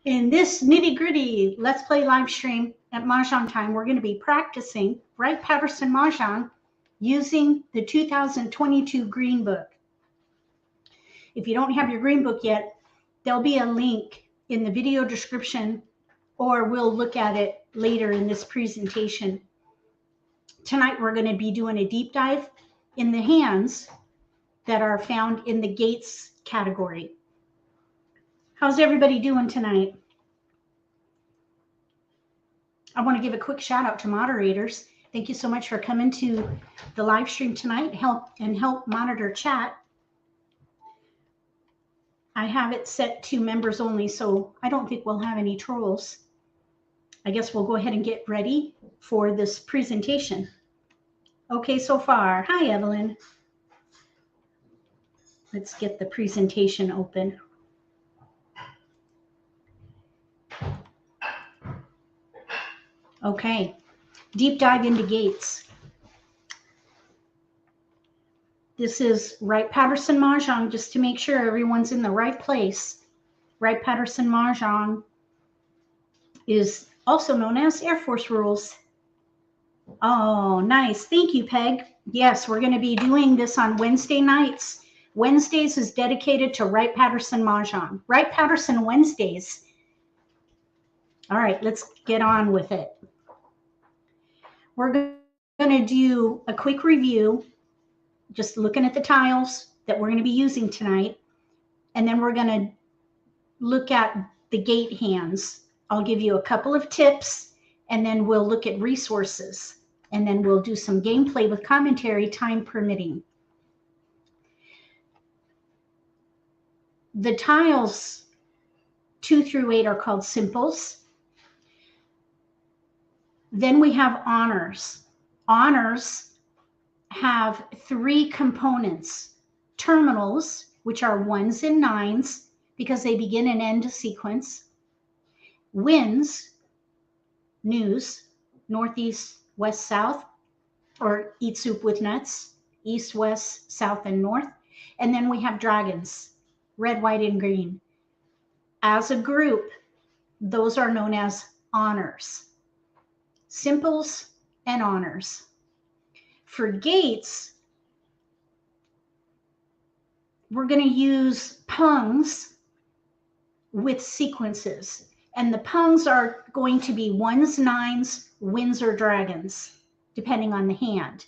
In this nitty-gritty Let's Play live stream at Mah Jongg time, we're going to be practicing Wright-Patterson Mah Jongg using the 2022 Green Book. If you don't have your Green Book yet, there'll be a link in the video description, or we'll look at it later in this presentation. Tonight, we're going to be doing a deep dive in the hands that are found in the gates category. How's everybody doing tonight? I want to give a quick shout out to moderators. Thank you so much for coming to the live stream tonight. Help monitor chat. I have it set to members only, so I don't think we'll have any trolls. I guess we'll go ahead and get ready for this presentation. Okay, so far. Hi, Evelyn. Let's get the presentation open. Okay, deep dive into gates. This is Wright-Patterson Mah Jongg, just to make sure everyone's in the right place. Wright-Patterson Mah Jongg is also known as Air Force rules. Oh, nice. Thank you, Peg. Yes, we're going to be doing this on Wednesday nights. Wednesdays is dedicated to Wright-Patterson Mah Jongg. Wright-Patterson Wednesdays. All right, let's get on with it. We're going to do a quick review, just looking at the tiles that we're going to be using tonight. And then we're going to look at the gate hands. I'll give you a couple of tips, and then we'll look at resources. And then we'll do some gameplay with commentary, time permitting. The tiles 2 through 8 are called simples. Then we have honors. Honors have 3 components. Terminals, which are 1s and 9s, because they begin and end a sequence. Winds, news, northeast, west, south, or eat soup with nuts, east, west, south, and north. And then we have dragons, red, white, and green. As a group, those are known as honors. Simples and honors. For gates, we're going to use pungs with sequences. And the pungs are going to be 1s, 9s, winds, or dragons, depending on the hand,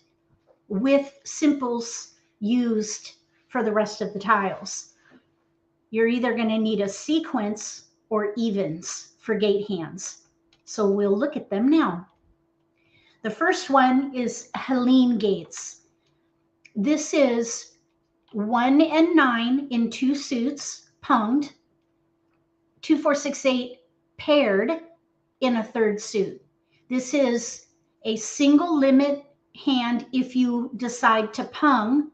with simples used for the rest of the tiles. You're either going to need a sequence or evens for gate hands. So we'll look at them now. The first one is Helene gates. This is 1 and 9 in 2 suits, punged, 2, 4, 6, 8 paired in a 3rd suit. This is a single limit hand if you decide to pung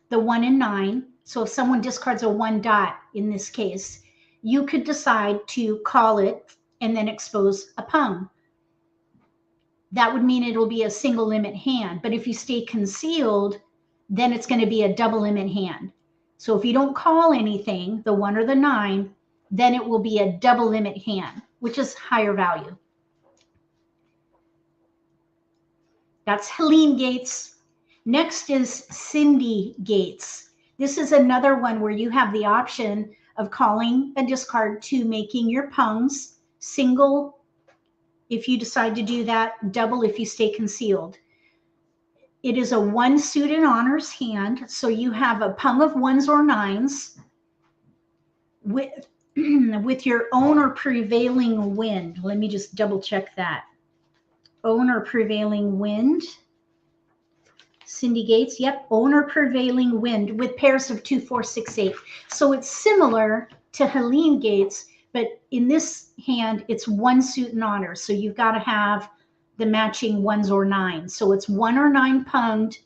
the 1 and 9. So if someone discards a 1 dot in this case, you could decide to call it and then expose a pung. That would mean it'll be a single limit hand. But if you stay concealed, then it's going to be a double limit hand. So if you don't call anything, the 1 or the 9, then it will be a double limit hand, which is higher value. That's Helene gates. Next is Cindy gates. This is another one where you have the option of calling a discard to making your pungs single if you decide to do that, double if you stay concealed. It is a 1 suit and honors hand, so you have a pung of 1s or 9s with your own or prevailing wind. Let me just double check that. Own or prevailing wind. Cindy gates, yep, own or prevailing wind with pairs of 2, 4, 6, 8. So it's similar to Helene gates, but in this hand, it's 1 suit and honors. So you've got to have the matching 1s or 9s. So it's 1 or 9 punged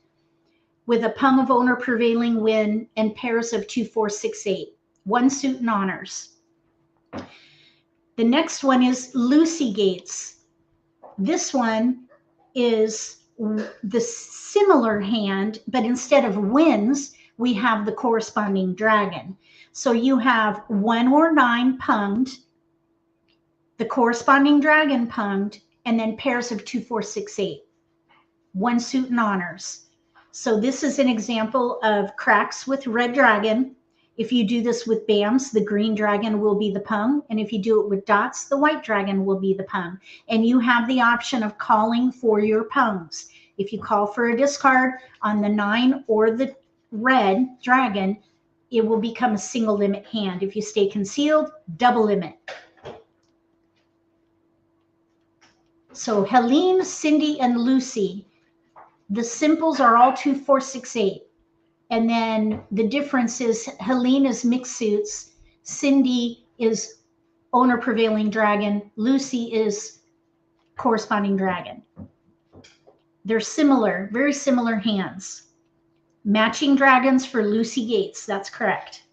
with a pung of own or prevailing wind and pairs of 2, 4, 6, 8. 1 suit and honors. The next one is Lucy gates. This one is the similar hand, but instead of winds, we have the corresponding dragon. So you have 1 or 9 punged the corresponding dragon punged, and then pairs of 2, 4, 6, 8. One suit and honors. So this is an example of cracks with red dragon. If you do this with BAMs, the green dragon will be the pung. And if you do it with dots, the white dragon will be the pung. And you have the option of calling for your pungs. If you call for a discard on the 9 or the red dragon, it will become a single limit hand. If you stay concealed, double limit. So Helene, Cindy, and Lucy, the simples are all 2, 4, 6, 8. And then the difference is Helene is mixed suits, Cindy is owner prevailing dragon, Lucy is corresponding dragon. They're similar, very similar hands. Matching dragons for Lucy Gates, that's correct.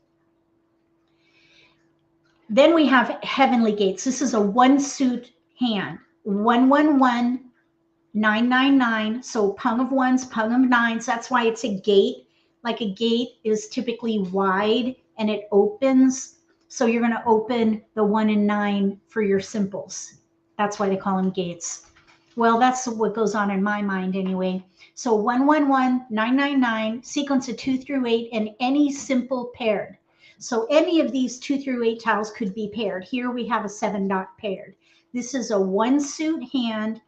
Then we have Heavenly Gates. This is a one suit hand. 1, 1, 1, 9, 9, 9. So pung of ones, pung of nines. That's why it's a gate. Like a gate is typically wide and it opens. So you're going to open the 1 and 9 for your simples. That's why they call them gates. Well, that's what goes on in my mind anyway. So 1, 1, 1, 9, 9, 9, sequence of 2 through 8, and any simple paired. So any of these 2 through 8 tiles could be paired. Here we have a 7-dot paired. This is a one suit hand.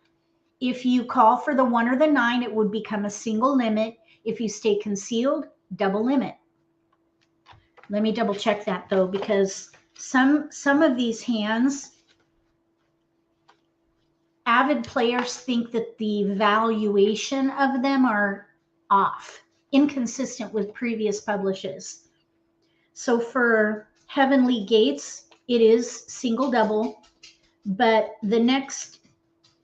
If you call for the 1 or the 9, it would become a single limit. If you stay concealed, double limit. Let me double check that though, because some of these hands, avid players think that the valuation of them are off, inconsistent with previous publishes. So for Heavenly Gates, it is single double, but the next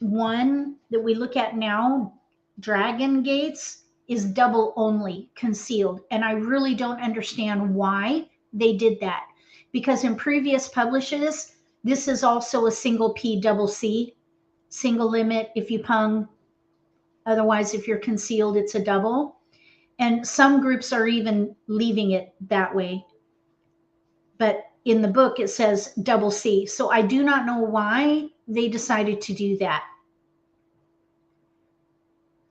one that we look at now, Dragon Gates, is double only, concealed. And I really don't understand why they did that, because in previous publishes, this is also a single P double C, single limit if you pung. Otherwise, if you're concealed, it's a double. And some groups are even leaving it that way. But in the book, it says double C. So I do not know why they decided to do that.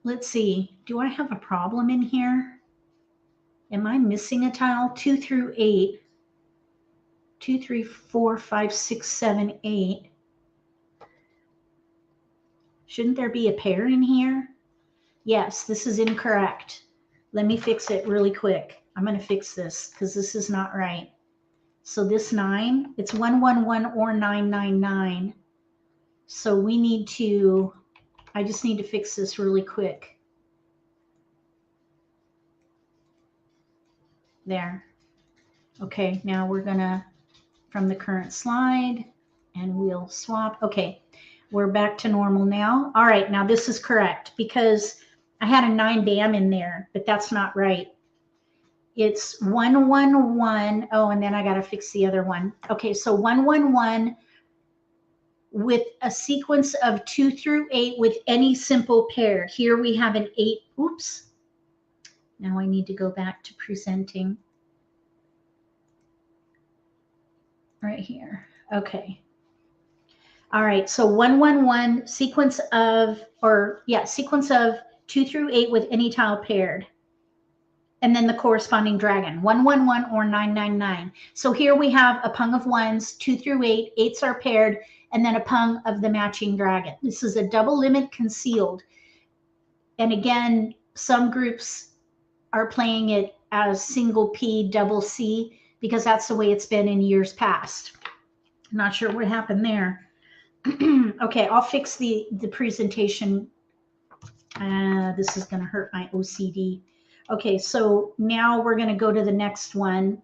Let's see. Do I have a problem in here? Am I missing a tile? 2 through 8. 2, 3, 4, 5, 6, 7, 8. Shouldn't there be a pair in here? Yes, this is incorrect. Let me fix it really quick. I'm going to fix this because this is not right. So this 9, it's 1, 1, 1 or 9, 9, 9. So we need to, I just need to fix this really quick. There. Okay, now we're going to, from the current slide, and we'll swap. Okay, we're back to normal now. All right, now this is correct because I had a 9 BAM in there, but that's not right. It's 1, 1, 1. Oh, and then I got to fix the other one. Okay, so 1, 1, 1 with a sequence of 2 through 8 with any simple pair. Here we have an 8. Oops. Now I need to go back to presenting. Right here. Okay. All right. So 1, 1, 1 sequence of, sequence of 2 through 8 with any tile paired. And then the corresponding dragon, 1, 1, 1 or 9, 9, 9. So here we have a pung of ones, 2 through 8, 8s are paired, and then a pung of the matching dragon. This is a double limit concealed. And again, some groups are playing it as single P, double C, because that's the way it's been in years past. I'm not sure what happened there. Okay, I'll fix the presentation. This is going to hurt my OCD. Okay, so now we're going to go to the next one.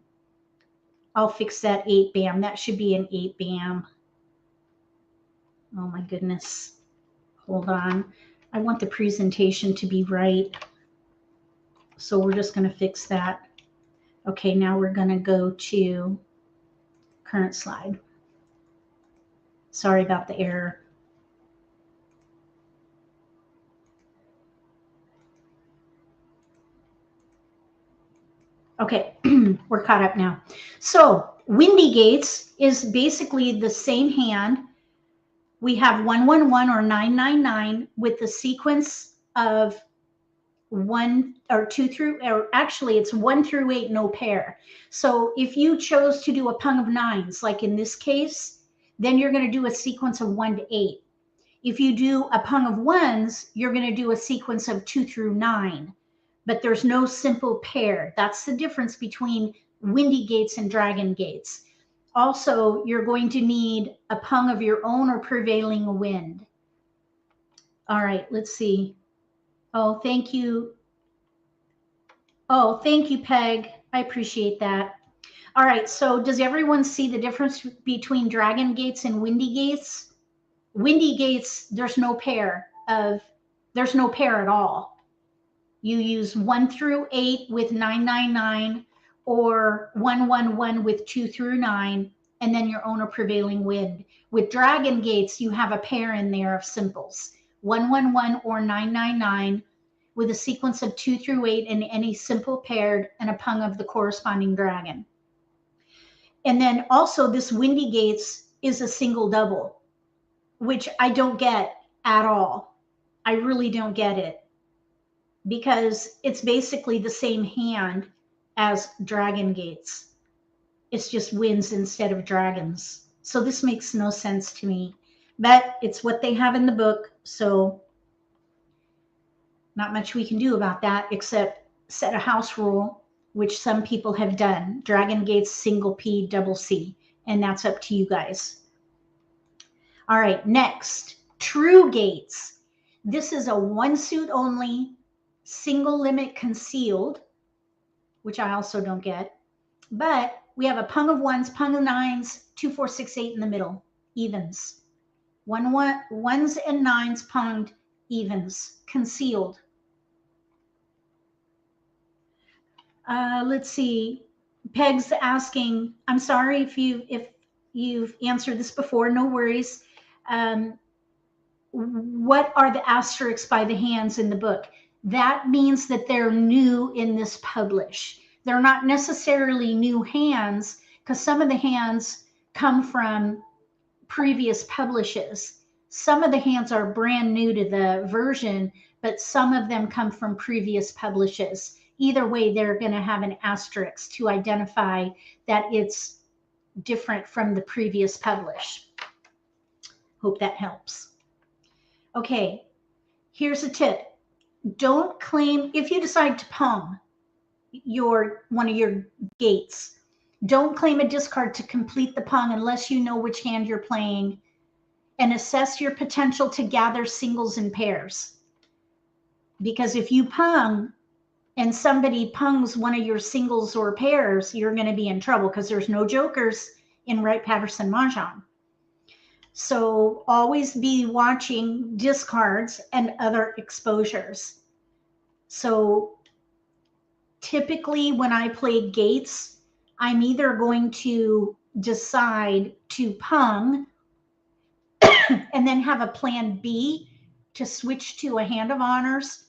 I'll fix that 8 BAM. That should be an 8 BAM. Oh my goodness. Hold on. I want the presentation to be right. So we're just going to fix that. Okay, now we're going to go to current slide. Sorry about the error. Okay, we're caught up now. So Windy Gates is basically the same hand, We have 111 or 999 with the sequence of 1 or 2 through, or actually it's 1 through 8, no pair. So if you chose to do a pung of 9s, like in this case, then you're going to do a sequence of 1 to 8. If you do a pung of 1s, you're going to do a sequence of 2 through 9, but there's no simple pair. That's the difference between windy gaits and dragon gaits. Also, you're going to need a pung of your own or prevailing wind. All right, let's see. Oh, thank you. Oh, thank you, Peg. I appreciate that. All right, so does everyone see the difference between dragon gaits and windy gaits? Windy gaits, there's no pair at all. You use 1 through 8 with 999 or 111 with 2 through 9, and then your own or prevailing wind. With dragon gaits, you have a pair in there of simples, 111 or 999 with a sequence of 2 through 8 and any simple paired and a pung of the corresponding dragon. And then also this windy gaits is a single double, which I don't get at all. I really don't get it, because it's basically the same hand as dragon gaits. It's just winds instead of dragons. So this makes no sense to me, but it's what they have in the book. So not much we can do about that except set a house rule, which some people have done. Dragon gaits, single P, double C, and that's up to you guys. All right, next, true gaits. This is a one suit only, single limit concealed, which I also don't get. But we have a pung of 1s, pung of 9s, 2, 4, 6, 8 in the middle, evens. 1s and 9s punged, evens, concealed. Let's see. Peg's asking, I'm sorry if you've answered this before, no worries. What are the asterisks by the hands in the book? That means that they're new in this publish. They're not necessarily new hands, because some of the hands come from previous publishes. Some of the hands are brand new to the version, but some of them come from previous publishes. Either way, they're going to have an asterisk to identify that it's different from the previous publish. Hope that helps. Okay, here's a tip. Don't claim, if you decide to pung one of your gaits, don't claim a discard to complete the pung unless you know which hand you're playing, and assess your potential to gather singles and pairs. Because if you pung and somebody pungs one of your singles or pairs, you're going to be in trouble, because there's no jokers in Wright-Patterson Mah Jongg. So always be watching discards and other exposures. So typically when I play gaits, I'm either going to decide to pung and then have a plan B to switch to a hand of honors,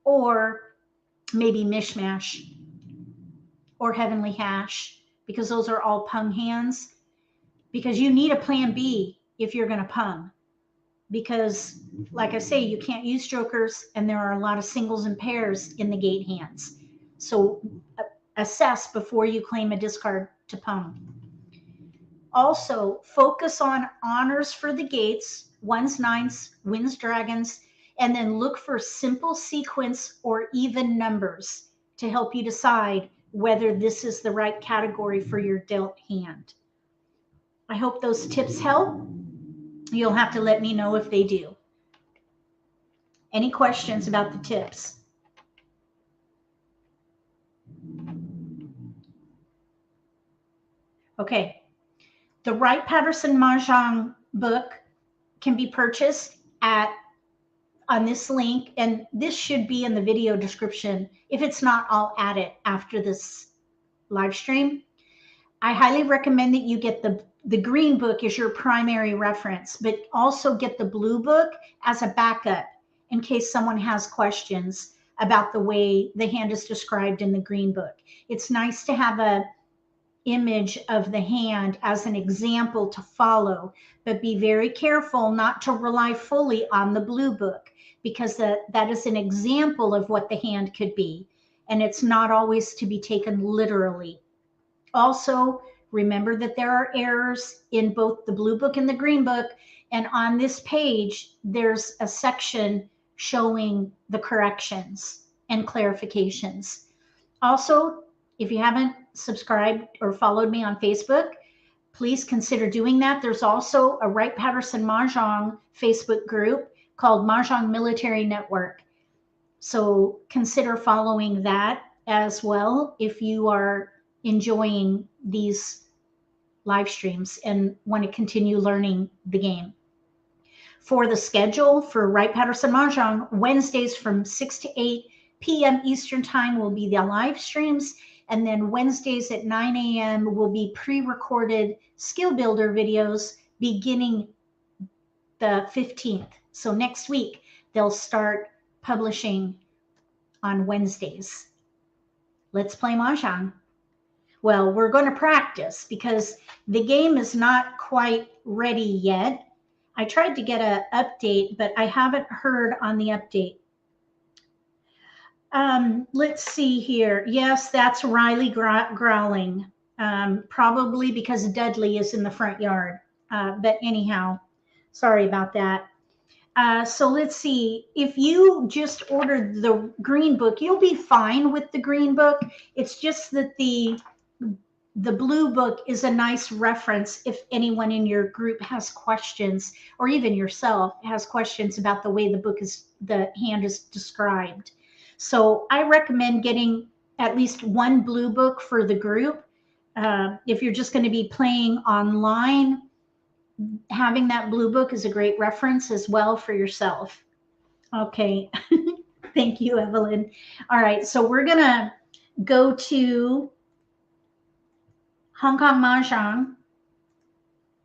or maybe mishmash or heavenly hash, because those are all pung hands. Because you need a plan B if you're going to pung, because like I say, you can't use jokers, and there are a lot of singles and pairs in the gate hands. So assess before you claim a discard to pung. Also, focus on honors for the gates, 1s, 9s, winds, dragons, and then look for simple sequence or even numbers to help you decide whether this is the right category for your dealt hand. I hope those tips help. You'll have to let me know if they do. Any questions about the tips? Okay. The Wright-Patterson Mah Jongg book can be purchased on this link, and this should be in the video description. If it's not, I'll add it after this live stream. I highly recommend that you get the green book as your primary reference, but also get the blue book as a backup in case someone has questions about the way the hand is described in the green book. It's nice to have image of the hand as an example to follow, but be very careful not to rely fully on the blue book, because that is an example of what the hand could be, and it's not always to be taken literally. Also, remember that there are errors in both the blue book and the green book, and on this page there's a section showing the corrections and clarifications. Also, if you haven't subscribed or followed me on Facebook, please consider doing that. There's also a Wright-Patterson Mah Jongg Facebook group called Mah Jongg Military Network. So consider following that as well if you are enjoying these live streams and want to continue learning the game. For the schedule for Wright-Patterson Mah Jongg, Wednesdays from 6 to 8 p.m. Eastern Time will be the live streams. And then Wednesdays at 9 a.m. will be pre-recorded skill builder videos beginning the 15th. So next week, they'll start publishing on Wednesdays. Let's play Mah Jongg. Well, we're going to practice because the game is not quite ready yet. I tried to get an update, but I haven't heard on the update. Let's see here. Yes, that's Riley growling, probably because Dudley is in the front yard. But anyhow, sorry about that. So let's see. If you just ordered the green book, you'll be fine with the green book. It's just that the blue book is a nice reference if anyone in your group has questions, or even yourself has questions about the way the hand is described. So I recommend getting at least one blue book for the group. If you're just going to be playing online, having that blue book is a great reference as well for yourself. Okay. Thank you, Evelyn. All right. So we're going to go to Hong Kong Mah Jongg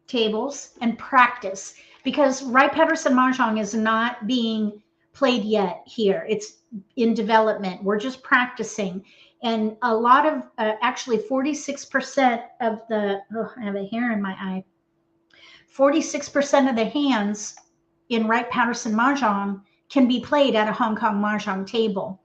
tables and practice, because Wright-Patterson Mah Jongg is not being played yet here. It's in development. We're just practicing. And a lot of, actually 46% of the, oh, I have a hair in my eye. 46% of the hands in Wright-Patterson Mah Jongg can be played at a Hong Kong Mah Jongg table.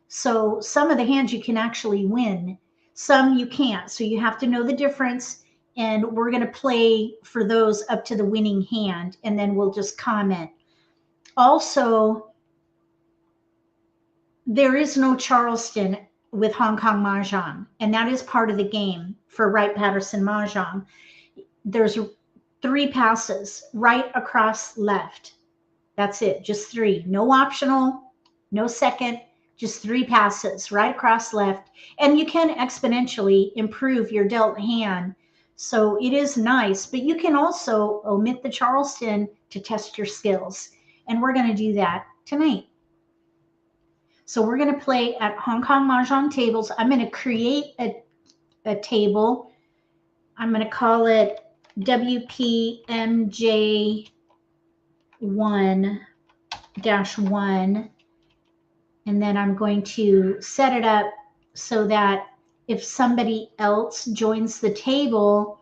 So some of the hands you can actually win. Some you can't. So you have to know the difference. And we're going to play for those up to the winning hand, and then we'll just comment. Also, there is no Charleston with Hong Kong Mah Jongg, and that is part of the game for Wright-Patterson Mah Jongg. There's 3 passes, right, across, left. That's it, just 3. No optional, no second, just 3 passes, right, across, left. And you can exponentially improve your dealt hand. So it is nice, but you can also omit the Charleston to test your skills. And we're going to do that tonight. So we're going to play at Hong Kong Mah Jongg tables. I'm going to create a table. I'm going to call it WPMJ 1-1. And then I'm going to set it up so that if somebody else joins the table,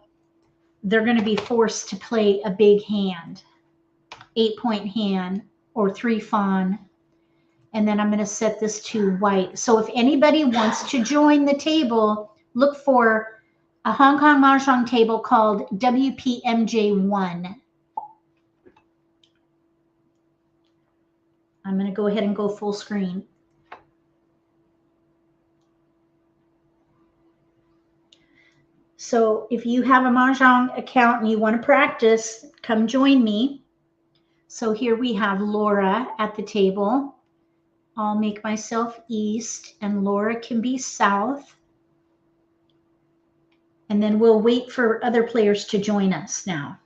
they're going to be forced to play a big hand, 8-point hand or 3 fawn. And then I'm going to set this to white. So if anybody wants to join the table, look for a Hong Kong Mah Jongg table called WPMJ 1. I'm going to go ahead and go full screen. So if you have a Mah Jongg account and you want to practice, come join me. So here we have Laura at the table. I'll make myself east and Laura can be south. And then we'll wait for other players to join us now.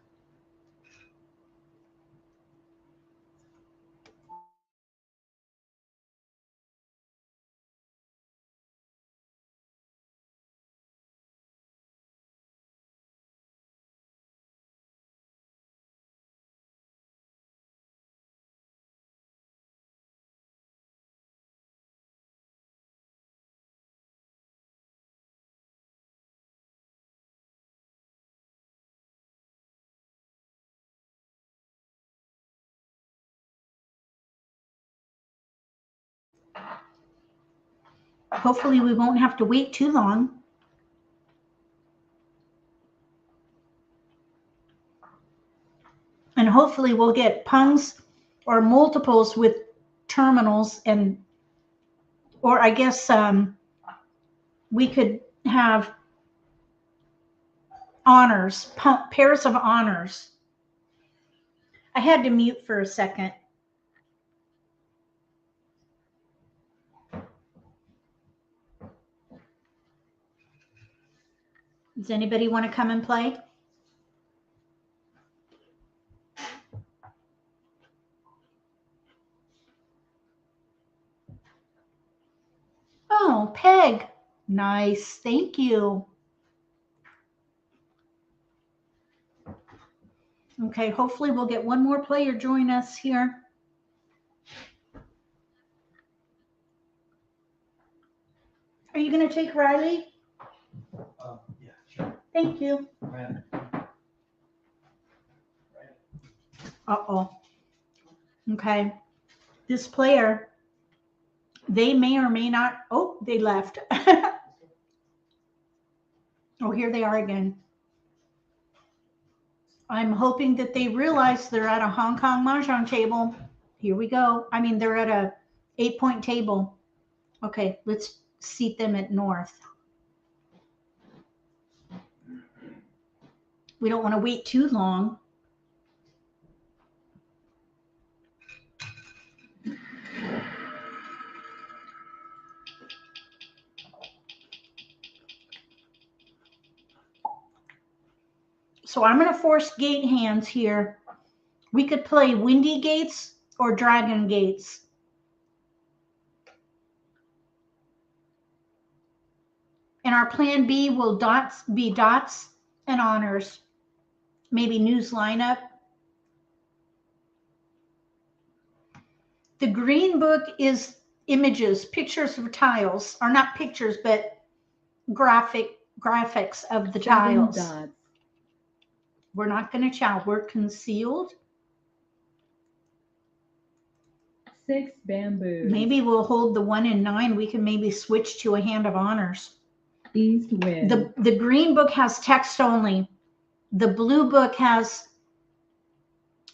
Hopefully we won't have to wait too long. And hopefully we'll get pungs or multiples with terminals, and or I guess we could have honors, pairs of honors. I had to mute for a second. Does anybody want to come and play? Oh, Peg. Nice. Thank you. Okay, hopefully we'll get one more player join us here. Are you going to take Riley? Yeah, sure. Thank you. Uh-oh. Okay. This player, they may or may not. Oh, they left. Oh, here they are again. I'm hoping that they realize they're at a Hong Kong Mah Jongg table. Here we go. I mean, they're at a 8-point table. Okay, let's seat them at north. We don't want to wait too long. So I'm going to force gate hands here. We could play windy gates or dragon gates. And our plan B will be dots and honors. Maybe news lineup. The green book is images, pictures of tiles, or not pictures, but graphics of the tiles. Dots. We're not going to chow. We're concealed. 6 bamboos. Maybe we'll hold the 1 and 9. We can maybe switch to a hand of honors. East wind. The green book has text only. The blue book has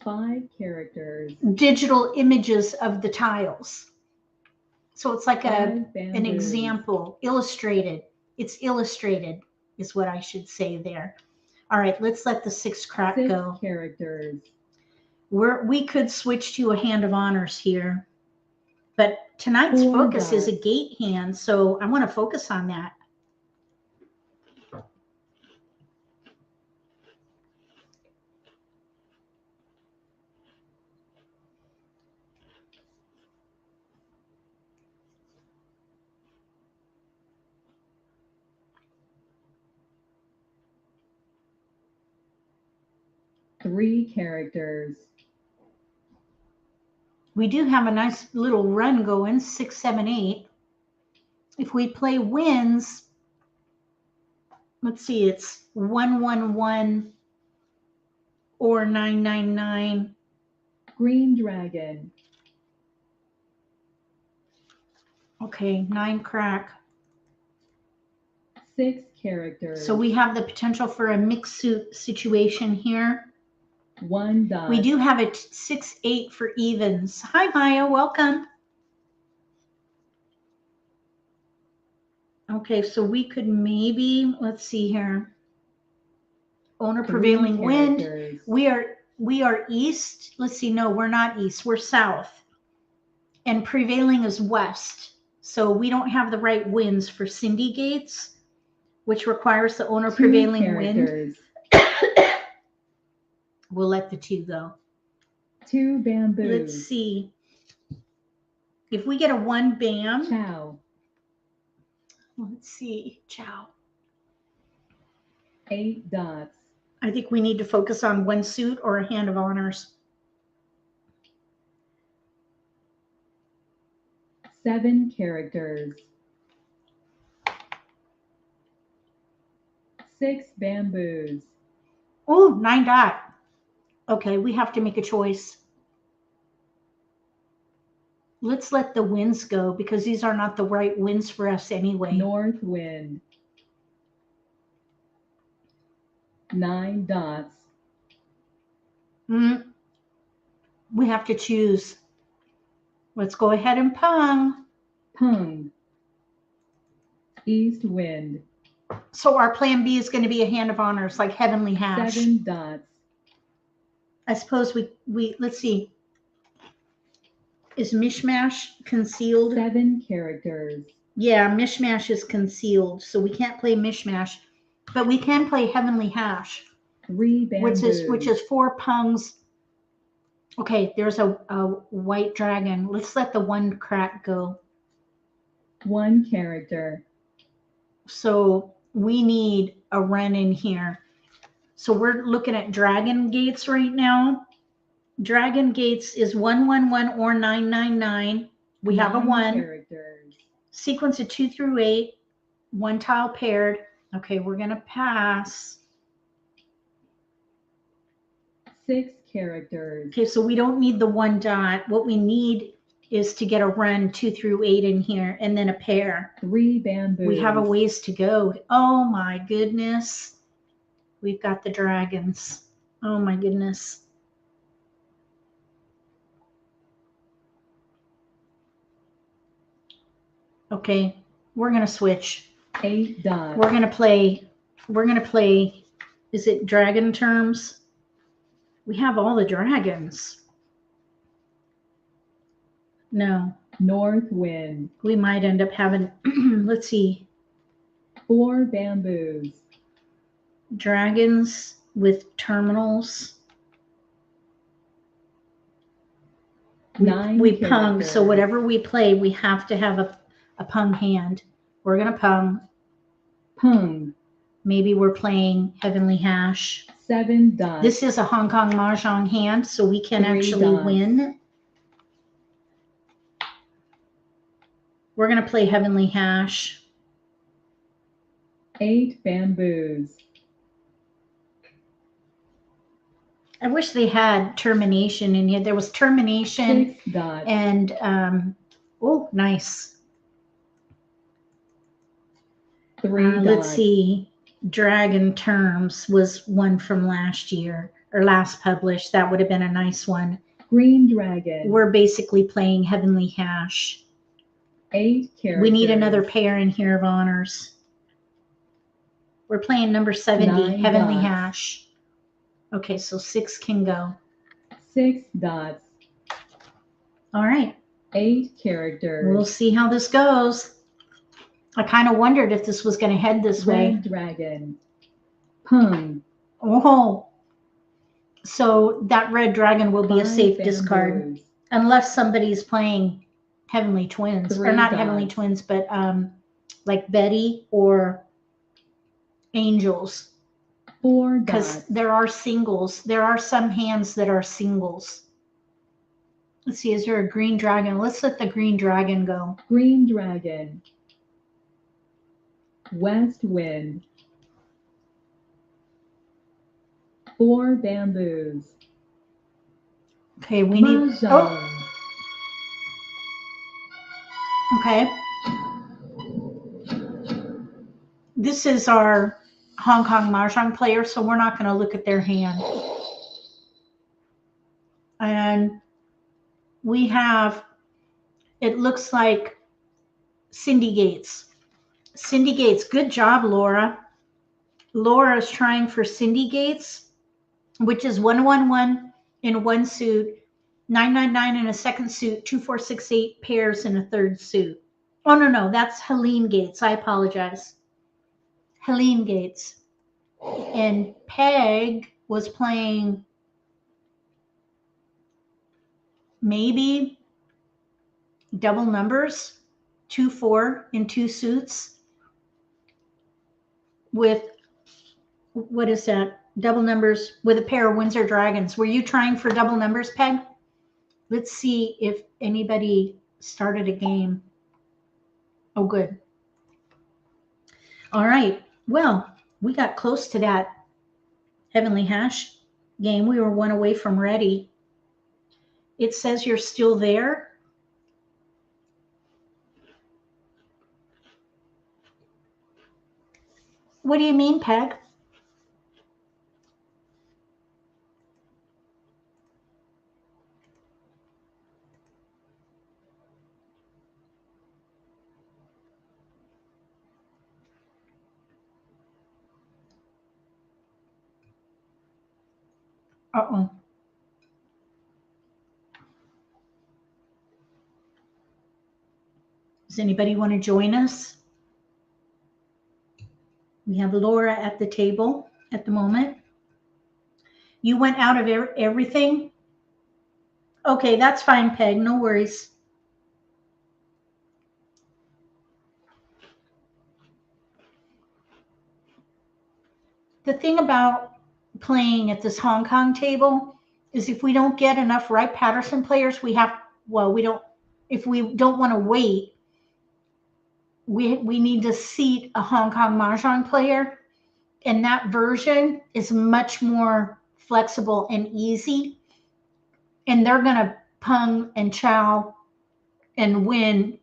5 characters. digital images of the tiles. So it's like 5 an bamboos. example, illustrated. It's illustrated is what I should say there. All right, let's let the 6 crack 6 go. characters. We could switch to a hand of honors here. But tonight's 4 focus is a dots. gate hand, so I want to focus on that. Three characters. We do have a nice little run going, 6, 7, 8. If we play wins, let's see, it's 1, 1, 1 or 9, 9, 9. Green dragon. Okay, 9 crack. 6 characters. So we have the potential for a mixed suit situation here. 1 dot. We do have a 6, 8 for evens. Hi, Maya, welcome. Okay, so we could maybe, let's see here. Owner 3 prevailing wind. characters. We are east. Let's see, no, we're not east, we're south. And prevailing is west. So we don't have the right winds for Cindy gates, which requires the owner 2 prevailing wind. characters. We'll let the 2 go. 2 bamboos. Let's see. If we get a 1 bam, Chow. let's see, chow. 8 dots. I think we need to focus on 1 suit or a hand of honors. 7 characters. 6 bamboos. Oh, 9 dot. Okay, we have to make a choice. let's let the winds go because these are not the right winds for us anyway. North wind. 9 dots. We have to choose. Let's go ahead and pung. Pung. East wind. So our plan B is going to be a hand of honors, like heavenly hash. 7 dots. I suppose we let's see. Is mishmash concealed? 7 characters. Yeah, mishmash is concealed, so we can't play mishmash, but we can play heavenly hash, 3 bamboos. which is 4 pungs. Okay, there's a white dragon. Let's let the one crack go. 1 character. So we need a run in here. So we're looking at dragon gates right now. Dragon gates is 111 or 999. We have a 9 1. characters. Sequence of 2 through 8. 1 tile paired. Okay, we're gonna pass. 6 characters. Okay, so we don't need the 1 dot. What we need is to get a run 2 through 8 in here and then a pair. 3 bamboos. We have a ways to go. Oh my goodness. We've got the dragons. Oh my goodness. Okay, we're gonna switch. 8 dots. We're gonna play, is it dragon terms? We have all the dragons. No, North wind. we might end up having, let's see, 4 bamboos. dragons with terminals. 9 We pung, characters. so whatever we play, we have to have a pung hand. We're gonna pung. Pung. Maybe we're playing heavenly hash. 7 dots. This is a Hong Kong Mah Jongg hand, so we can 3 actually dots. win. We're going to play heavenly hash. 8 bamboos. I wish they had termination in here. There was termination 6 dots. and, oh, nice. 3 dots. Let's see. Dragon terms was one from last year or last published. That would have been a nice one. Green dragon. We're basically playing heavenly hash. 8 characters. We need another pair in here of honors. We're playing number 70, 9 heavenly dots. hash. Okay, so 6 can go. 6 dots. All right, 8 characters. we'll see how this goes. I kind of wondered if this was going to head this way. Red dragon. Pung. Oh, so that red dragon will be a 5 safe discard bamboos. unless somebody's playing heavenly twins, 3 or not dots. heavenly twins, but like Betty or angels, 4 because dots. there are singles. There are some hands that are singles. Let's see, is there a green dragon? Let's let the green dragon go. Green dragon. West wind. 4 bamboos. Okay, we need. Mah Jongg. Oh, okay. This is our Hong Kong Mah Jongg player, so we're not going to look at their hand. And we have, it looks like Cindy Gates. Cindy Gates, good job, Laura. Laura is trying for Cindy Gates, which is 111 in one suit, 999 in a second suit, 2468 pairs in a third suit. Oh, no, that's Helene Gates. I apologize. Helene Gates. And Peg was playing maybe double numbers, 2-4 in 2 suits with, what is that? Double numbers with a pair of Windsor Dragons. Were you trying for double numbers, Peg? Let's see if anybody started a game. Oh, good. All right. Well, we got close to that Heavenly Hash game. We were one away from ready. It says you're still there. What do you mean, Peg? Uh-oh. Does anybody want to join us? We have Laura at the table at the moment. You went out of everything? Okay, that's fine, Peg. No worries. The thing about playing at this Hong Kong table is if we don't get enough Wright-Patterson players, we don't, if we don't want to wait, we need to seat a Hong Kong Mah Jongg player, and that version is much more flexible and easy, and they're going to pung and chow and win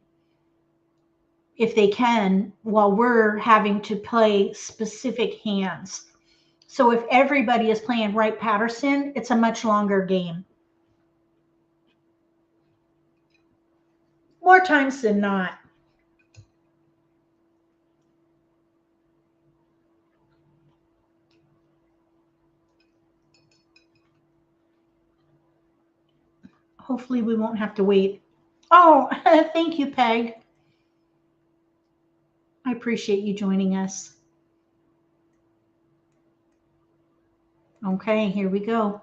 if they can, while we're having to play specific hands. So if everybody is playing Wright-Patterson, it's a much longer game. More times than not. Hopefully we won't have to wait. Oh, thank you, Peg. I appreciate you joining us. Okay, here we go.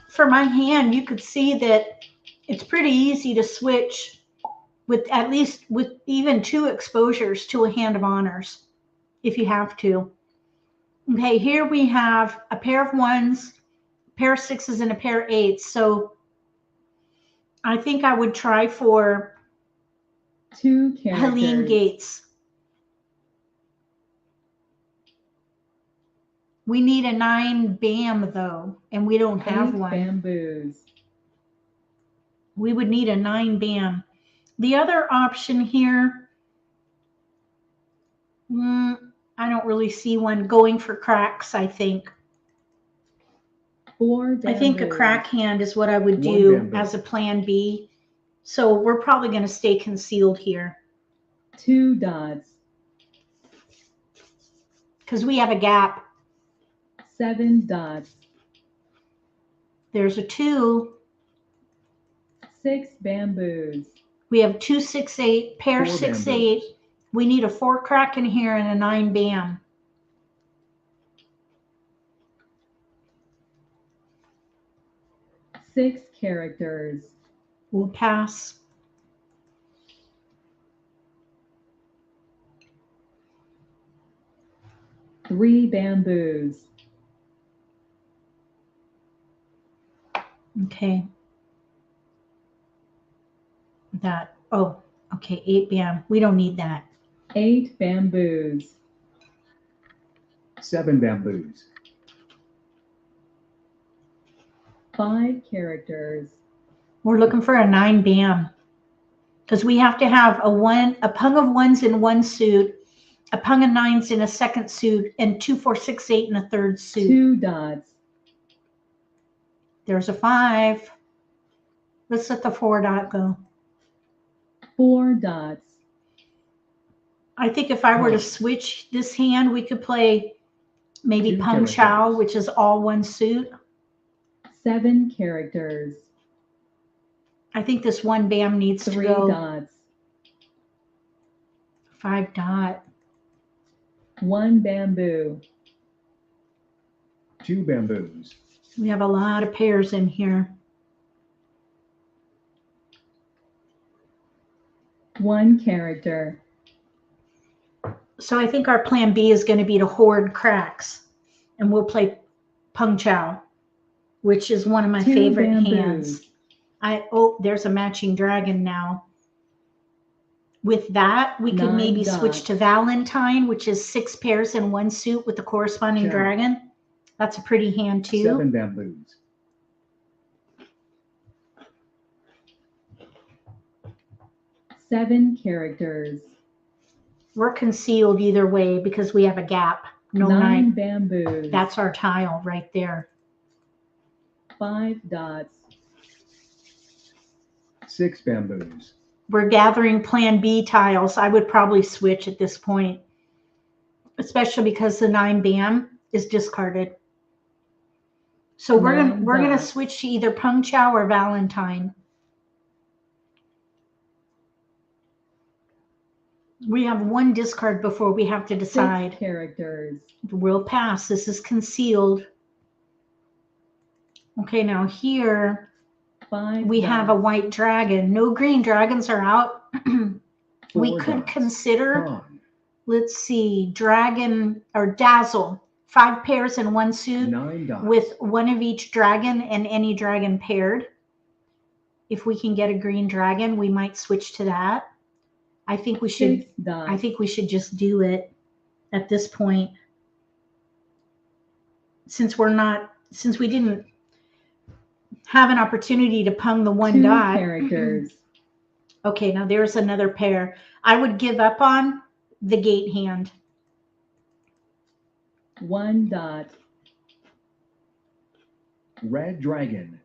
For my hand, you could see that it's pretty easy to switch with at least with even 2 exposures to a hand of honors if you have to. Okay, here we have a pair of 1s, a pair of 6s, and a pair of 8s. So I think I would try for 2 characters. Helene Gates. We need a 9 bam though, and we don't have 8 one. bamboos. We would need a 9 bam. The other option here, I don't really see one going for cracks, I think. 4 bamboos. I think a crack hand is what I would do as a plan B. So we're probably going to stay concealed here. 2 dots. Because we have a gap. 7 dots. There's a 2. 6 bamboos. We have 2, 6, 8, pair 4 6, bamboos. 8. We need a 4 crack in here and a 9 bam. Six characters. We'll pass. Three bamboos. Okay. That, oh, okay, 8 bam. We don't need that. 8 bamboos. 7 bamboos. 5 characters. We're looking for a 9 bam. Because we have to have a pung of 1s in one suit, a pung of 9s in a second suit, and 2, 4, 6, 8 in a third suit. 2 dots. There's a 5. Let's let the 4 dot go. 4 dots. I think if I were to switch this hand, we could play maybe 2 Pung Chow, characters. which is all one suit. 7 characters. I think this 1 bam needs 3 to go. dots. 5 dot. 1 bamboo. 2 bamboos. We have a lot of pairs in here. 1 character. So I think our plan B is going to be to hoard cracks. And we'll play Pung Chow, which is one of my 2 favorite bamboos. hands. Oh, there's a matching dragon now. With that, we could 9 maybe dots. switch to Valentine, which is 6 pairs in one suit with the corresponding Chow. dragon. That's a pretty hand too. 7 bamboos. 7 characters. We're concealed either way because we have a gap. No 9 nine. bamboos. That's our tile right there. 5 dots. 6 bamboos. We're gathering Plan B tiles. I would probably switch at this point, especially because the 9 bam is discarded. So we're gonna dots. switch to either Peng Chau or Valentine. We have 1 discard before we have to 6 decide. characters. We'll pass. This is concealed. Okay, now here 5 we have a dots. white dragon. No green dragons are out. We 4 could dots. consider, Pawn. let's see, dragon or dazzle. 5 pairs and 1 suit 9 dots. with 1 of each dragon and any dragon paired. If we can get a green dragon, we might switch to that. I think we should 6 dots. I think we should just do it at this point. Since we didn't have an opportunity to pung the 1 2 dot. characters. Okay, now there's another pair. I would give up on the gate hand. 1 dot. Red dragon.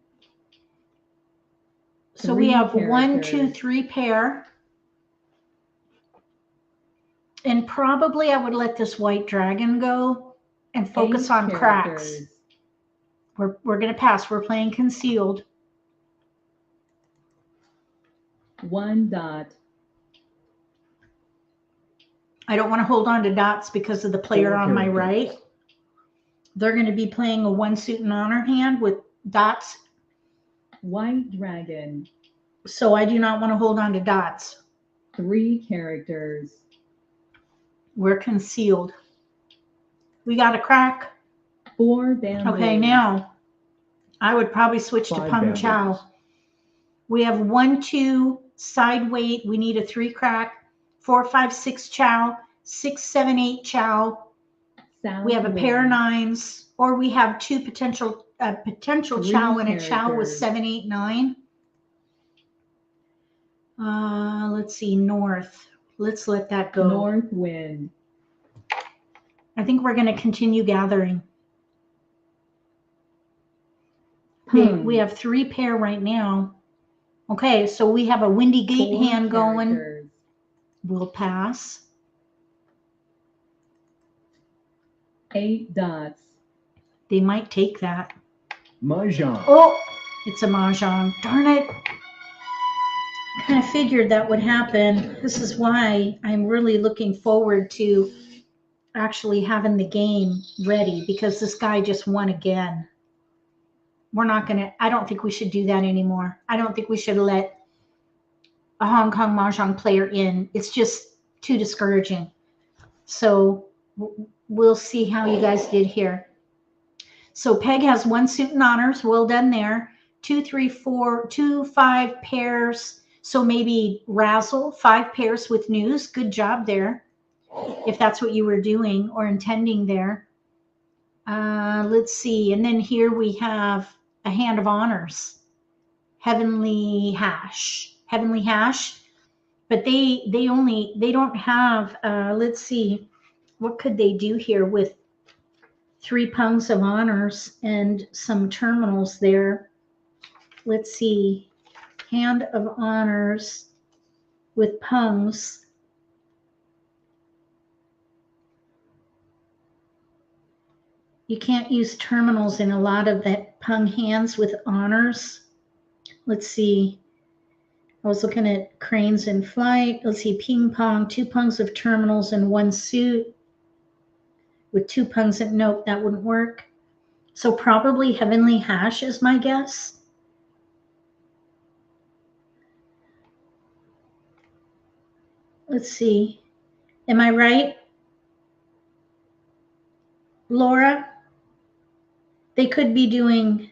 So we 3 have 1, 2, characters. 3 pair. And probably I would let this white dragon go and focus 8 on cracks. characters. We're going to pass. We're playing concealed. 1 dot. I don't want to hold on to dots because of the player 4 on my characters. right. They're going to be playing a 1 suit and honor hand with dots. White dragon. So I do not want to hold on to dots. 3 characters. We're concealed. We got a crack. 4 bamboos. Okay, now I would probably switch to 5 Peng bamboos. Chau. We have 1, 2 side weight. We need a 3 crack. 4, 5, 6 Chow. 6, 7, 8 Chow. South We have a pair of wind. 9s, or we have 2 potential 3 Chow and a Chow with characters. 7, 8, 9. Let's see, north. Let's let that go. North wind. I think we're going to continue gathering. Okay, Pung. we have 3 pair right now. Okay, so we have a windy gate 4 hand going. characters. We'll pass. 8 dots. They might take that. Mahjong. Oh, it's a Mah Jongg. Darn it. I kind of figured that would happen. This is why I'm really looking forward to actually having the game ready, because this guy just won again. I don't think we should do that anymore. I don't think we should let a Hong Kong Mahjong player in. It's just too discouraging. So we'll see how you guys did here. So Peg has 1 suit and honors. Well done there. 2, 3, 4, 2, 5 pairs. So maybe razzle, 5 pairs with news. Good job there, if that's what you were doing or intending there. Let's see. And then here we have a hand of honors. Heavenly hash. Heavenly hash. But they don't have, let's see. What could they do here with 3 pungs of honors and some terminals there? Let's see. Hand of honors with pungs. You can't use terminals in a lot of the pung hands with honors. Let's see. I was looking at cranes in flight. Let's see. Ping pong, 2 pungs of terminals and 1 suit with 2 pungs. Nope, that wouldn't work. So probably heavenly hash is my guess. Let's see. Am I right, Laura? They could be doing,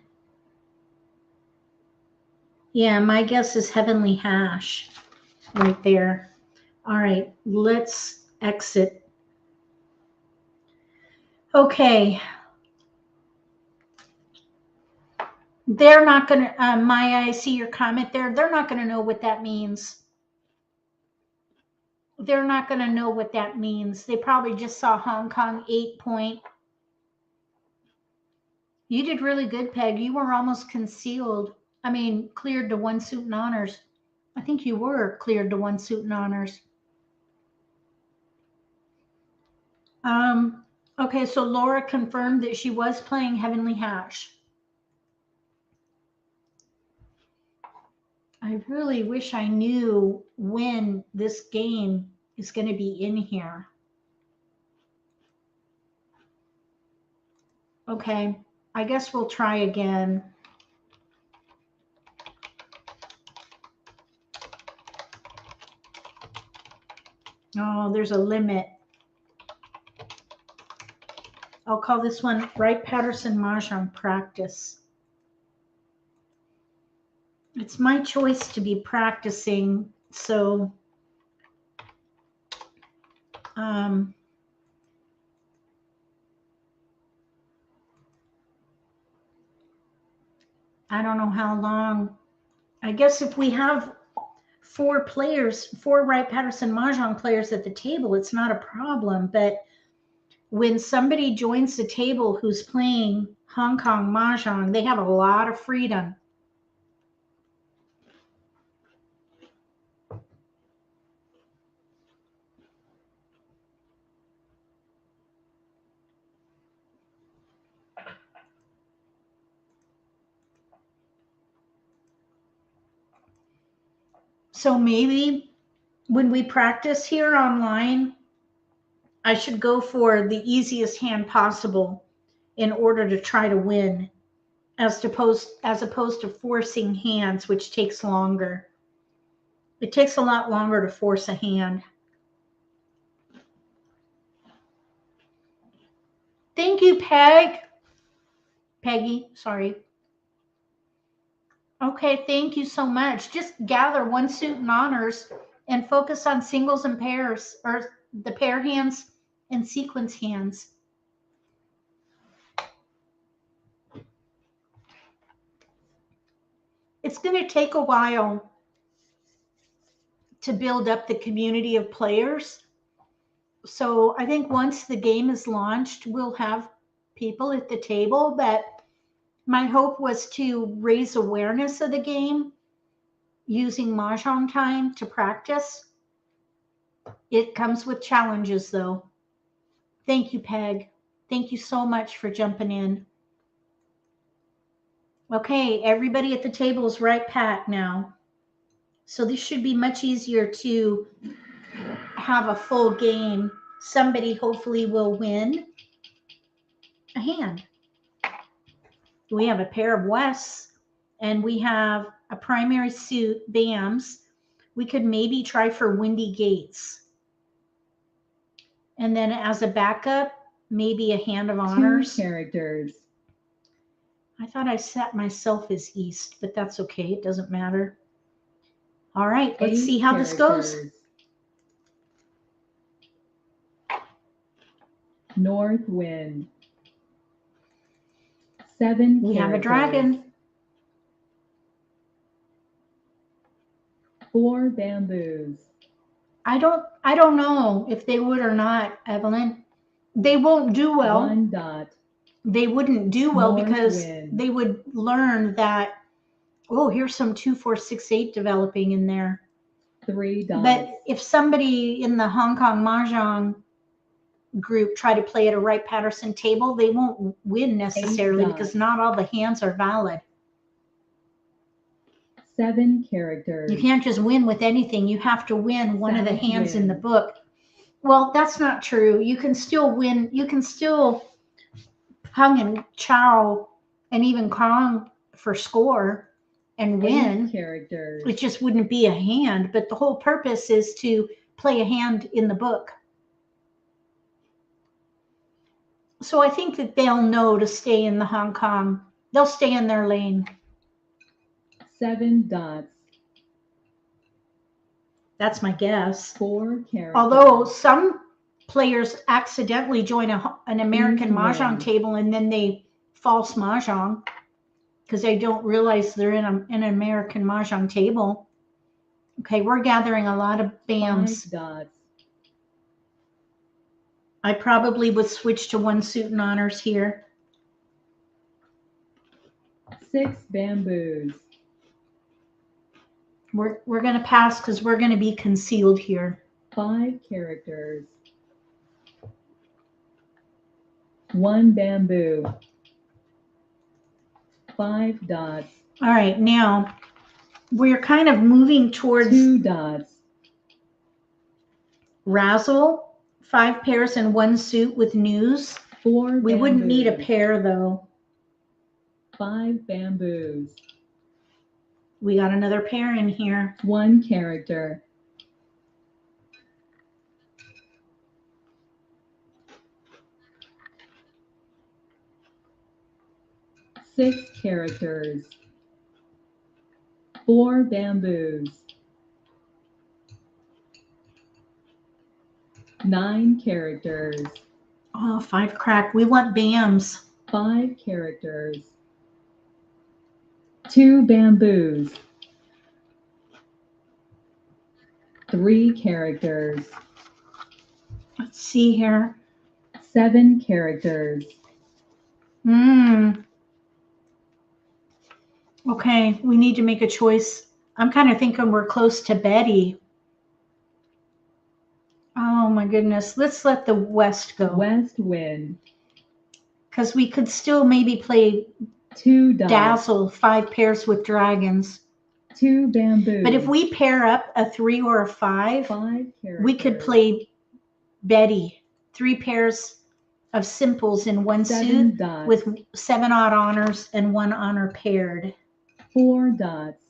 yeah, my guess is heavenly hash right there. All right, let's exit. Okay. They're not going to, Maya, I see your comment there. They're not going to know what that means. they're not going to know what that means. They probably just saw Hong Kong 8-point. You did really good, Peg. You were almost concealed. I mean, cleared to 1 suit and honors. I think you were cleared to 1 suit and honors. Okay, so Laura confirmed that she was playing Heavenly Hash. I really wish I knew when this game is going to be in here. Okay, I guess we'll try again. Oh, there's a limit. I'll call this one Wright-Patterson Mah Jongg Practice. It's my choice to be practicing, so I don't know how long. I guess if we have 4 players, 4 Wright-Patterson Mah Jongg players at the table, it's not a problem. But when somebody joins the table who's playing Hong Kong Mah Jongg, they have a lot of freedom. So maybe when we practice here online, I should go for the easiest hand possible in order to try to win, as opposed to forcing hands, which takes longer. It takes a lot longer to force a hand. Thank you, Peggy, sorry. Okay, thank you so much. Just gather 1 suit and honors and focus on singles and pairs, or the pair hands and sequence hands. It's going to take a while to build up the community of players. So I think once the game is launched, we'll have people at the table. But my hope was to raise awareness of the game using Mahjong time to practice. It comes with challenges, though. Thank you, Peg. Thank you so much for jumping in. Okay, everybody at the table is right pat now. So this should be much easier to have a full game. Somebody hopefully will win a hand. We have a pair of Wests, and we have a primary suit, BAMs. We could maybe try for Windy Gates. And then as a backup, maybe a hand of honors. 2 characters. I thought I set myself as East, but that's okay. It doesn't matter. All right, let's 8 see how this goes. characters. North wind. 7 We characters. have a dragon. 4 bamboos. I don't know if they would or not, Evelyn. They won't do well. 1 dot. They wouldn't do well North because wind. they would learn that, oh, here's some 2, 4, 6, 8 developing in there. 3 dots. But if somebody in the Hong Kong Mah Jongg group try to play at a Wright-Patterson table, they won't win necessarily dots. because not all the hands are valid. 7 characters. You can't just win with anything. You have to win one of the South hands in the wind. book. Well, that's not true. You can still win. You can still hung and chow and even Kong for score and 8 win. characters. It just wouldn't be a hand. But the whole purpose is to play a hand in the book. So I think that they'll know to stay in the Hong Kong. They'll stay in their lane. 7 dots. That's my guess. 4 characters. Although some players accidentally join an American Win. Mah Jongg table and then they false Mah Jongg because they don't realize they're in an American Mah Jongg table. Okay, we're gathering a lot of BAMs. 5 dots. I probably would switch to one suit and honors here. 6 bamboos. We're going to pass because we're going to be concealed here. 5 characters. 1 bamboo. 5 dots. All right, now we're kind of moving towards 2 dots. razzle, 5 pairs and 1 suit with news. 4 We wouldn't need a bamboos. pair though. 5 bamboos. We got another pair in here. 1 character. 6 characters. 4 bamboos. 9 characters. Oh, 5 crack. We want bams. 5 characters. 2 bamboos. 3 characters. Let's see here. 7 characters. Okay, we need to make a choice. I'm kind of thinking we're close to Betty. Oh my goodness. Let's let the West go. West wind. Because we could still maybe play 2 dots. Dazzle, 5 pairs with dragons. 2 bamboos. But if we pair up a 3 or a 5, 5 characters. we could play Betty, 3 pairs of simples in 1 7 suit dots. with 7 odd honors and 1 honor paired. 4 dots.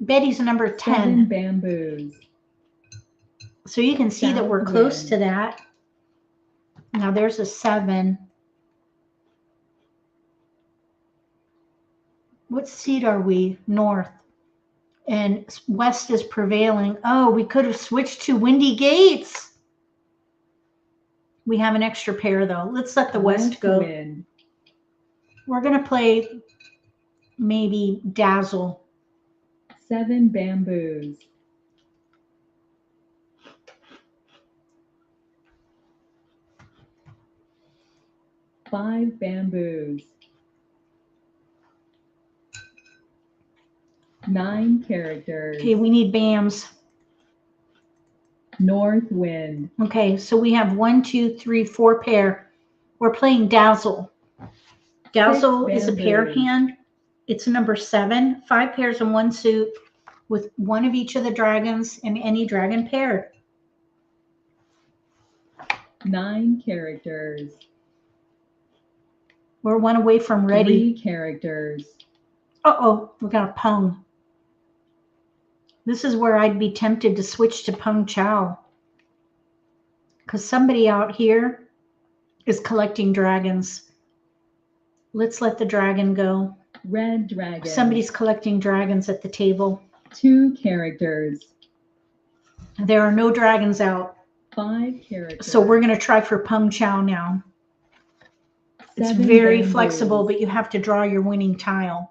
Betty's number 7 10. bamboos. So you can see that we're South close wind. to that. Now there's a 7. What seat are we? North. And West is prevailing. Oh, we could have switched to Windy Gates. We have an extra pair though. Let's let the West go. Wind. We're going to play maybe Dazzle. 7 bamboos. 5 bamboos. 9 characters. Okay, we need BAMs. North wind. Okay, so we have 1, 2, 3, 4 pair. We're playing Dazzle. Dazzle is a pair bamboos. hand. It's number 7. 5 pairs and 1 suit with 1 of each of the dragons and any dragon paired. 9 characters. We're 1 away from ready. 3 characters. Uh-oh, we got a Pung. This is where I'd be tempted to switch to Pung Chow. Because somebody out here is collecting dragons. Let's let the dragon go. Red dragon. Somebody's collecting dragons at the table. 2 characters. There are no dragons out. 5 characters. So we're going to try for Pung Chow now. It's 7 very bamboos. flexible, but you have to draw your winning tile.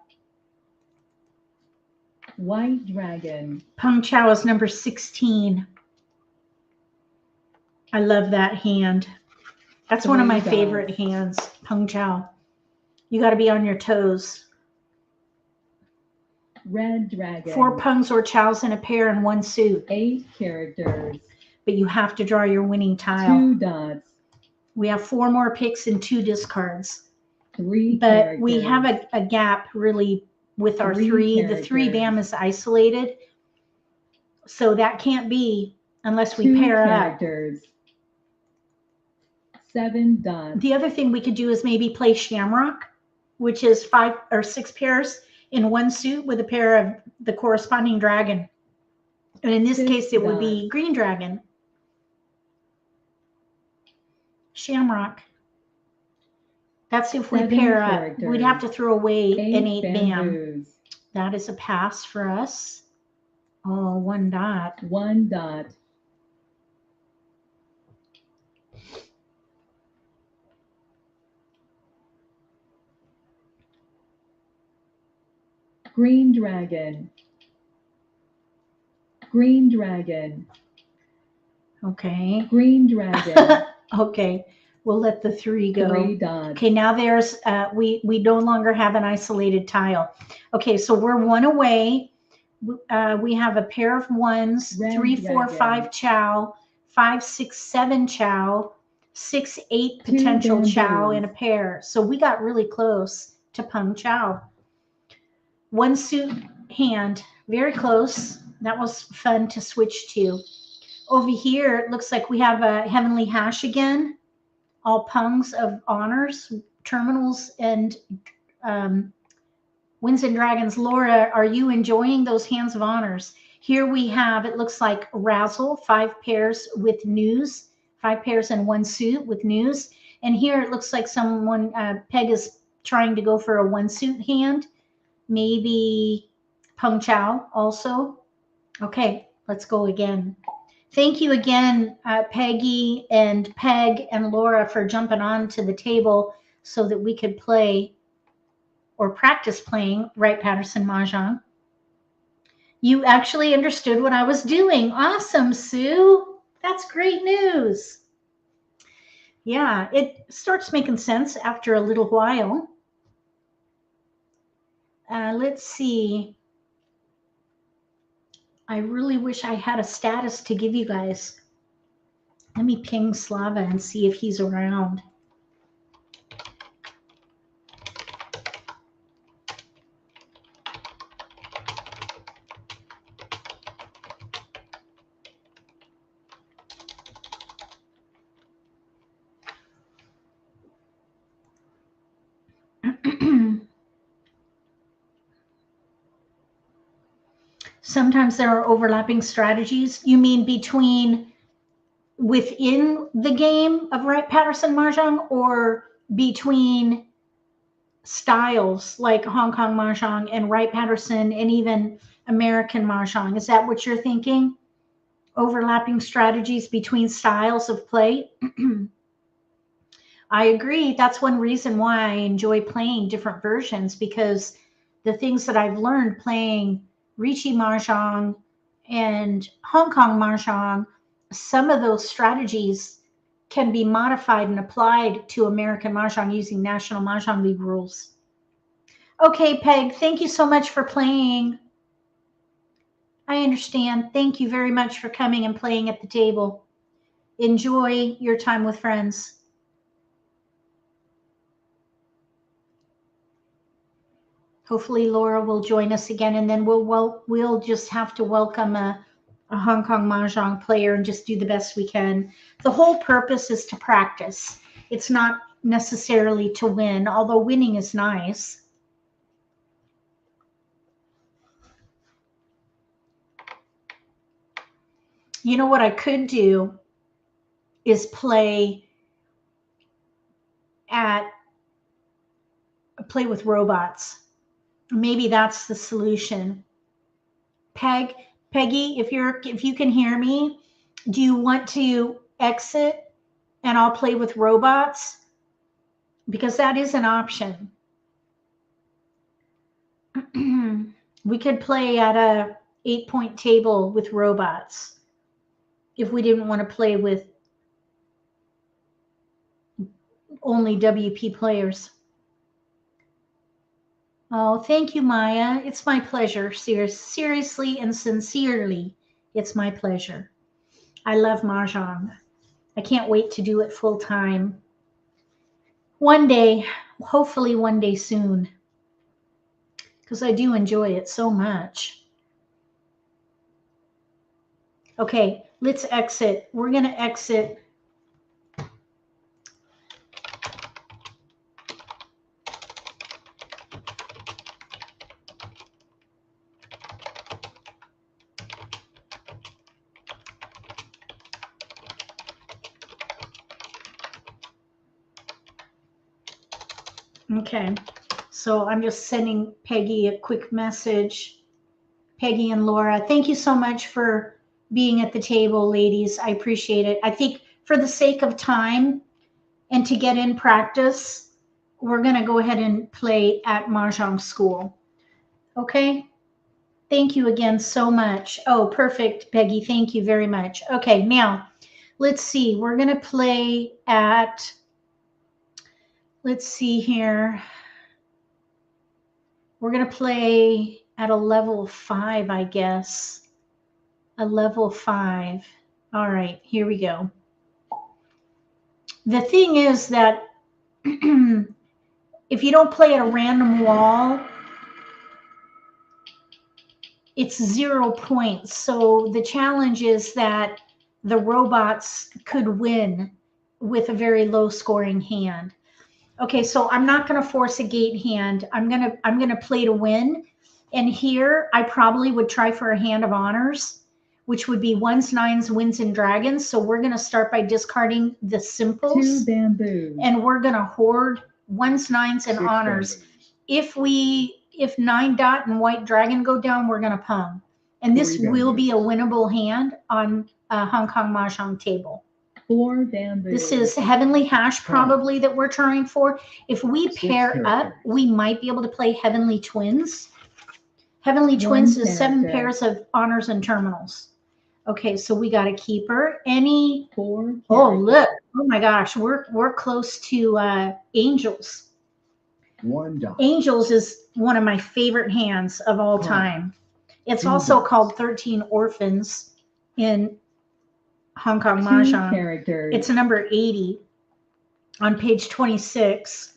White dragon. Pung Chow is number 16. I love that hand. That's one of my 3 favorite dots. hands, Pung Chow. You got to be on your toes. Red dragon. 4 pungs or chows in a pair and 1 suit. 8 characters. But you have to draw your winning tile. 2 dots. We have 4 more picks and 2 discards. 3 But characters. we have a gap really with our 3 3. The 3 characters. BAM is isolated. So that can't be unless we 2 pair up. characters. 7 dots. The other thing we could do is maybe play Shamrock, which is 5 or 6 pairs in 1 suit with a pair of the corresponding dragon. And in this 6 case, it would be dots. green dragon. Shamrock. That's if we 7 pair up. characters. We'd have to throw away 8 an 8 BAM. bamboos. That is a pass for us. Oh, 1 dot. 1 dot. Green dragon. Green dragon. Okay. Green dragon. Okay. We'll let the 3 go. 3 dots. Okay, now there's, we no longer have an isolated tile. Okay, so we're 1 away. We have a pair of 1s, Red 3, 4, dragon. 5 chow, 5, 6, 7 chow, 6, 8 2 potential chow bamboos. in a pair. So we got really close to pung chow. 1 suit hand, very close. That was fun to switch to. Over here, it looks like we have a heavenly hash again. All pungs of honors, terminals, and winds and dragons. Laura, are you enjoying those hands of honors? Here we have, it looks like razzle, 5 pairs with news, 5 pairs and 1 suit with news. And here it looks like someone, Peg is trying to go for a 1 suit hand, maybe pung chow also. Okay, let's go again. Thank you again, Peggy and Peg and Laura, for jumping on to the table so that we could play or practice playing Wright-Patterson Mah Jongg. You actually understood what I was doing. Awesome, Sue. That's great news. Yeah, it starts making sense after a little while. Let's see. I really wish I had a status to give you guys. Let me ping Slava and see if he's around. Sometimes there are overlapping strategies. You mean within the game of Wright-Patterson Mah Jongg, or between styles like Hong Kong Mah Jongg and Wright-Patterson and even American Mah Jongg? Is that what you're thinking? Overlapping strategies between styles of play? I agree. That's one reason why I enjoy playing different versions, because the things that I've learned playing Ricci Mah Jongg and Hong Kong Mah Jongg, some of those strategies can be modified and applied to American Mah Jongg using National Mah Jongg League rules. Okay, Peg, thank you so much for playing. I understand. Thank you very much for coming and playing at the table. Enjoy your time with friends. Hopefully Laura will join us again, and then we'll just have to welcome a Hong Kong Mah Jongg player and just do the best we can. The whole purpose is to practice. It's not necessarily to win, although winning is nice. You know what I could do is play with robots. Maybe that's the solution. Peggy, if you can hear me, do you want to exit and I'll play with robots? Because that is an option. We could play at a 8-point table with robots if we didn't want to play with only WP players. Oh, thank you, Maya. It's my pleasure. Seriously and sincerely, it's my pleasure. I love Mah Jongg. I can't wait to do it full time. One day, hopefully one day soon, because I do enjoy it so much. Okay, let's exit. We're going to exit. Okay, so I'm just sending Peggy a quick message. Peggy and Laura, thank you so much for being at the table, ladies. I appreciate it. I think for the sake of time and to get in practice, we're going to go ahead and play at Mah Jongg School. Okay? Thank you again so much. Oh, perfect, Peggy. Thank you very much. Okay, now let's see. We're going to play at, let's see here. We're going to play at a level 5, I guess. A level 5. All right, here we go. The thing is that if you don't play at a random wall, it's 0 points. So the challenge is that the robots could win with a very low scoring hand. Okay, so I'm not going to force a gate hand. I'm going to play to win. And here I probably would try for a hand of honors, which would be 1s, 9s, winds, and dragons. So we're going to start by discarding the simples. 2 bamboos. And we're going to hoard 1s, 9s, and 6 honors. bamboos. If 9 dot and white dragon go down, we're going to pung. And this 3 will be a bamboos. winnable hand on a Hong Kong Mah Jongg table. 4 bamboos. This is Heavenly Hash probably that we're trying for. If we 6 pair up, characters. we might be able to play Heavenly Twins. Heavenly 1 Twins is 7 character. pairs of honors and terminals. Okay, so we got a keeper. Any, 4 oh, characters. look. Oh my gosh, we're close to Angels. 1 dot. Angels is one of my favorite hands of all Huh. time. It's 2 also dots. called 13 Orphans in Hong Kong 2 Mah Jongg. characters. It's number 80 on page 26.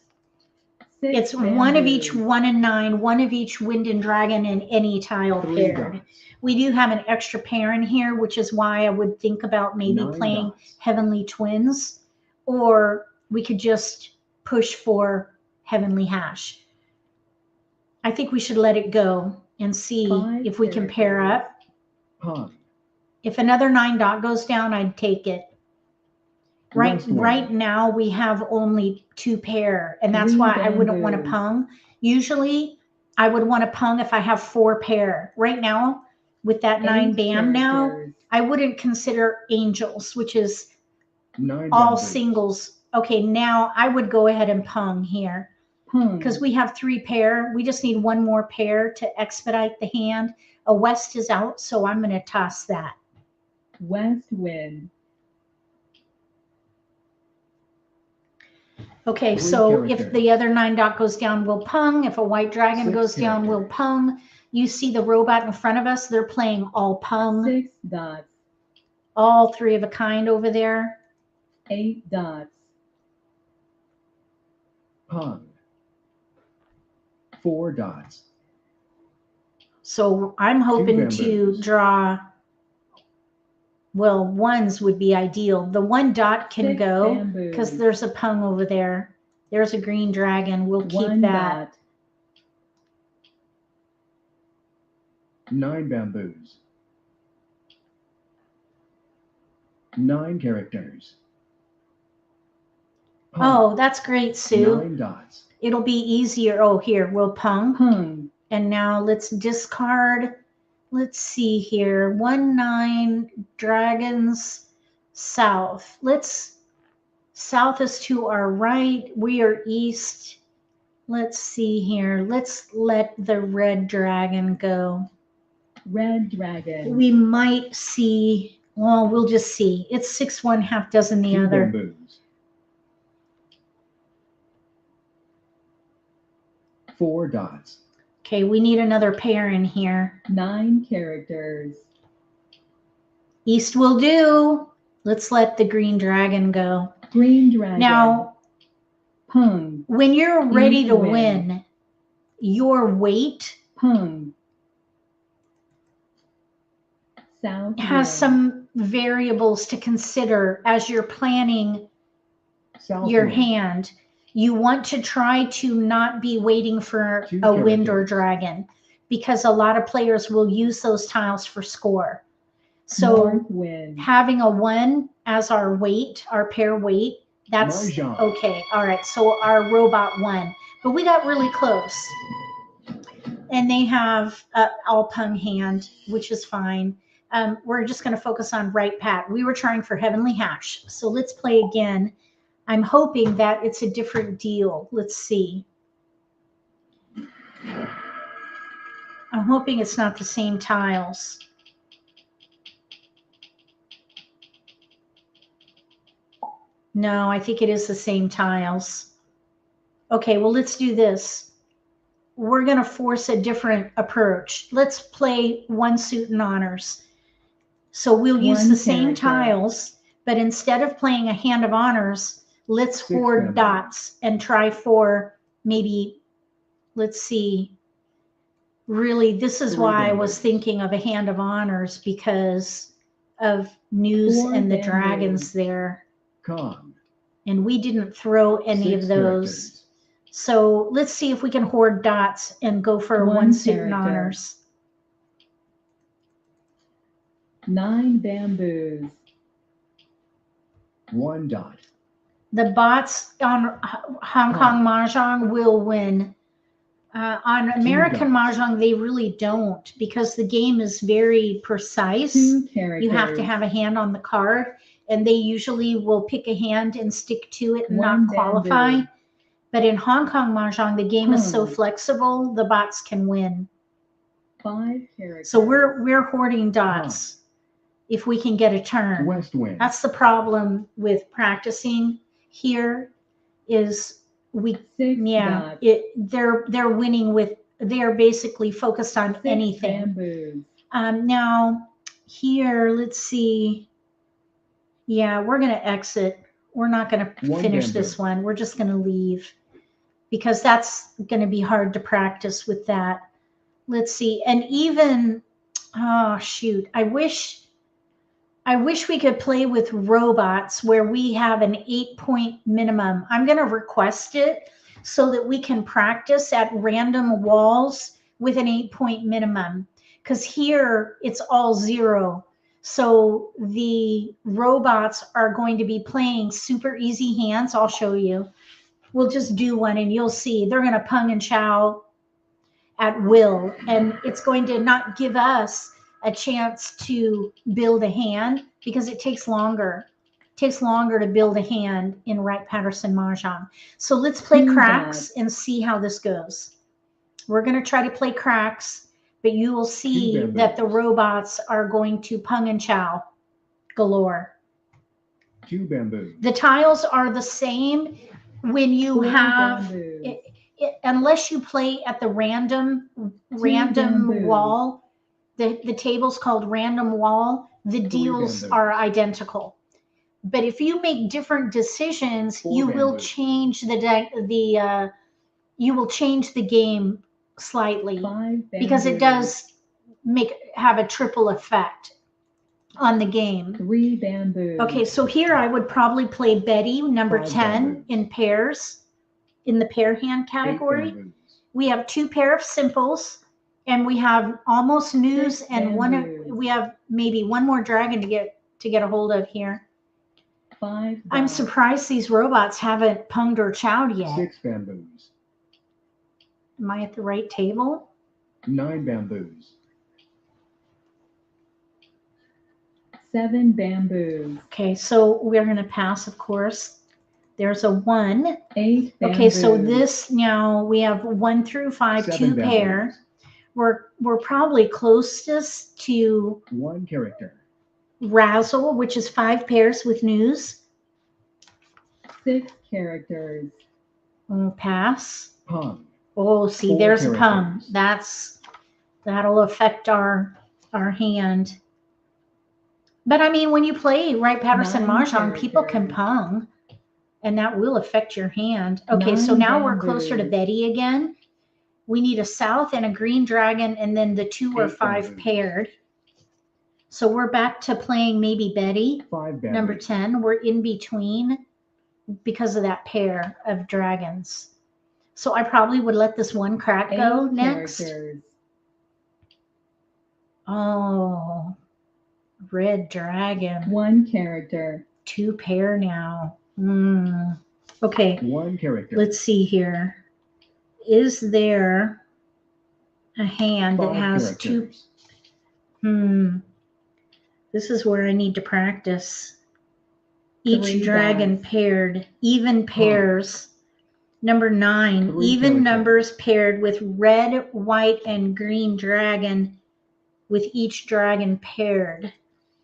6 It's one of each bamboos. 1 and 9, one of each wind and dragon, and any tile 3 paired. dots. We do have an extra pair in here, which is why I would think about maybe 9 playing dots. Heavenly Twins, or we could just push for Heavenly Hash. I think we should let it go and see 5 if we can pair characters. up. Pung. If another 9 dot goes down, I'd take it. Right, West wind. right now we have only 2 pair, and that's 3 why I wouldn't want to bamboos. pung. Usually I would want to pung if I have 4 pair. Right now, with that 9 8 bam now, characters. I wouldn't consider Angels, which is 9 all bamboos. singles. Okay, now I would go ahead and pung here Pung. because we have 3 pair. We just need 1 more pair to expedite the hand. A West is out, so I'm going to toss that. West wind. Okay, 3 so if characters. the other 9 dot goes down, we'll pung. If a white dragon 6 goes down, we'll characters. pung. You see the robot in front of us, they're playing all pung. 6 dots. All 3 of a kind over there. 8 dots. Pung. 4 dots. So I'm hoping to bamboos. draw, well, 1s would be ideal. The 1 dot can 6 go bamboos. because there's a pung over there. There's a green dragon. We'll keep 1 that. dot. 9 bamboos. 9 characters. Pung. Oh, that's great, Sue. 9 dots. It'll be easier. Oh, here, we'll pung. Pung. And now let's discard. Let's see here. 1, 9 dragons south. South is to our right. We are east. Let's see here. Let's let the red dragon go. Red dragon. We might see, well, we'll just see. It's 6, 1, half dozen the 2 other. bamboos. 4 dots. Okay, we need another pair in here. 9 characters. East will do. Let's let the green dragon go. Green dragon. Now, Pung. when you're ready East to wind. win, your weight Pung. South has wind. some variables to consider as you're planning South your wind. hand. You want to try to not be waiting for 2 a wind or characters. dragon, because a lot of players will use those tiles for score. So North wind. having a 1 as our weight, our pair weight, that's Mahjong. okay. All right, so our robot 1, but we got really close. And they have all pung hand, which is fine. We're just going to focus on right pat. We were trying for Heavenly Hash, so let's play again. I'm hoping that it's a different deal. Let's see. I'm hoping it's not the same tiles. No, I think it is the same tiles. Okay, well, let's do this. We're going to force a different approach. Let's play one suit and honors. So we'll use One the same character. tiles, but instead of playing a hand of honors, let's Six hoard bamboo. dots and try for maybe, let's see. Really, this is Three why I was bamboos. thinking of a hand of honors, because of news Four and the bamboos. dragons there. Con. And we didn't throw any Six of those. characters. So let's see if we can hoard dots and go for One one suit and character. honors. 9 bamboos. 1 dot. The bots on Hong Kong Mah Jongg will win. On American Mah Jongg, they really don't, because the game is very precise. 2 characters. You have to have a hand on the card, and they usually will pick a hand and stick to it and One not qualify. bamboo. But in Hong Kong Mah Jongg, the game is so Hmm. flexible, the bots can win. 5 characters. So we're hoarding dots if we can get a turn. West wind. That's the problem with practicing here, is we 6 yeah dots. they're winning with, they're basically focused on 6 anything. bamboos. Now here, let's see. Yeah, we're gonna exit. We're not gonna One finish bamboo. this one. We're just gonna leave, because that's gonna be hard to practice with that. Let's see. And even, oh shoot, I wish we could play with robots where we have an 8-point minimum. I'm going to request it so that we can practice at random walls with an 8-point minimum, because here it's all 0. So the robots are going to be playing super easy hands. I'll show you. We'll just do one and you'll see they're going to pung and chow at will, and it's going to not give us a chance to build a hand, because it takes longer. It takes longer to build a hand in Wright-Patterson Mah Jongg. So let's play 2 cracks dots. and see how this goes. We're going to try to play cracks, but you will see bamboos. that the robots are going to pung and chow galore. 2 bamboo. The tiles are the same when you 4 have bamboos. unless you play at the random bamboos. wall, the table's called random wall, the deals bamboos. are identical. But if you make different decisions, 4 you will bamboos. change you will change the game slightly, 5 because it bamboos. does have a triple effect on the game. 3 bamboos. Okay, so here I would probably play Betty, number 5 10, bamboos. in pairs, in the pair hand 8 category. bamboos. We have 2 pair of simples, and we have almost news, 6 and bamboos. we have maybe one more dragon to get a hold of here. 5 I'm dots. surprised these robots haven't punged or chowed yet. 6 bamboos. Am I at the right table? 9 bamboos. 7 bamboos. Okay, so we're going to pass, of course. There's a 1. 8 bamboos. Okay, so this, now we have 1 through 5, 7 2 bamboos. pair. We're probably closest to 1 character. Razzle, which is 5 pairs with news. 6 characters. Pass. Pung. Oh, see, 4 there's a pung. characters. That'll affect our hand. But I mean, when you play Wright-Patterson 9 Mah Jongg, people can characters. pung, and that will affect your hand. Okay, so 9 now we're closer to bamboos. Betty again. We need a south and a green dragon, and then the 2 or 8 5 bamboos. paired. So we're back to playing maybe Betty, 5 bamboos. number 10. We're in between because of that pair of dragons. So I probably would let this one crack 8 go next. characters. Oh, red dragon. 1 character. 2 pair now. Okay, 1 character. let's see here. Is there a hand that 5 has 2? characters. This is where I need to practice. 3 Each dragon dots. paired, even pairs. Number 9, 3 even characters. numbers paired with red, white, and green dragon, with each dragon paired.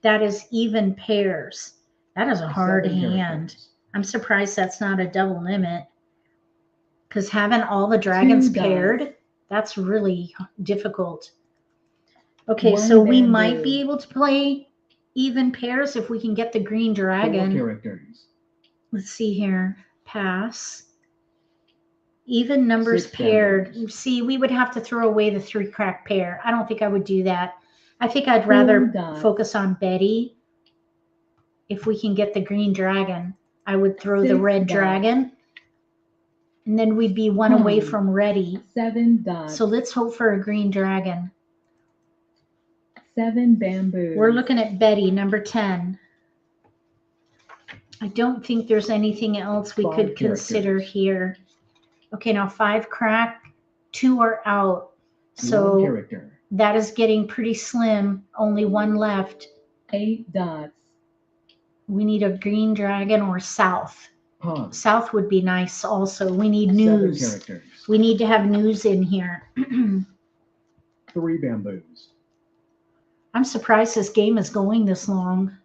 That is even pairs. That is a hard 7 hand. characters. I'm surprised that's not a double limit. Because having all the dragons 2 dots. paired, that's really difficult. Okay, 1 so we bamboo. might be able to play even pairs if we can get the green 4 dragon. characters. Let's see here. Pass. Even numbers 6 paired. bamboos. See, we would have to throw away the 3 crack pair. I don't think I would do that. I think I'd 4 rather dots. focus on Betty. If we can get the green dragon, I would throw the 6 red dots. dragon. And then we'd be one away from ready. 7 dots. So let's hope for a green dragon. 7 bamboos. We're looking at Betty, number 10. I don't think there's anything else we 5 could consider characters. here. Okay, now 5 crack, 2 are out. 1 So character. that is getting pretty slim. Only 1 left. 8 dots. We need a green dragon or south. Pong. South would be nice also. We need 7 news. characters. We need to have news in here. 3 bamboos. I'm surprised this game is going this long.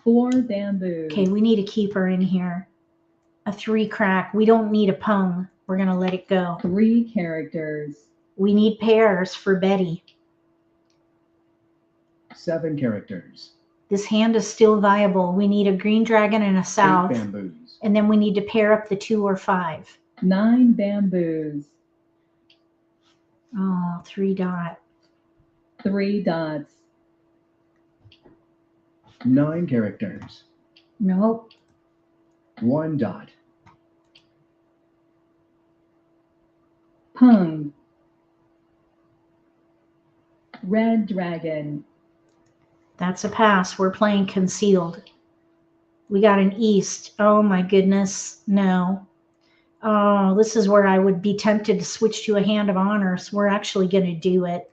4 bamboos. Okay, we need a keeper in here. A 3 crack. We don't need a pung. We're going to let it go. 3 characters. We need pairs for Betty. 7 characters. This hand is still viable. We need a green dragon and a 8 south. bamboos. And then we need to pair up the 2 or 5. 9 bamboos. Oh, 3 dot. 3 dots. 9 characters. Nope. 1 dot. Pung. Red dragon. That's a pass. We're playing concealed. We got an east. Oh my goodness. No. Oh, this is where I would be tempted to switch to a hand of honors. We're actually going to do it.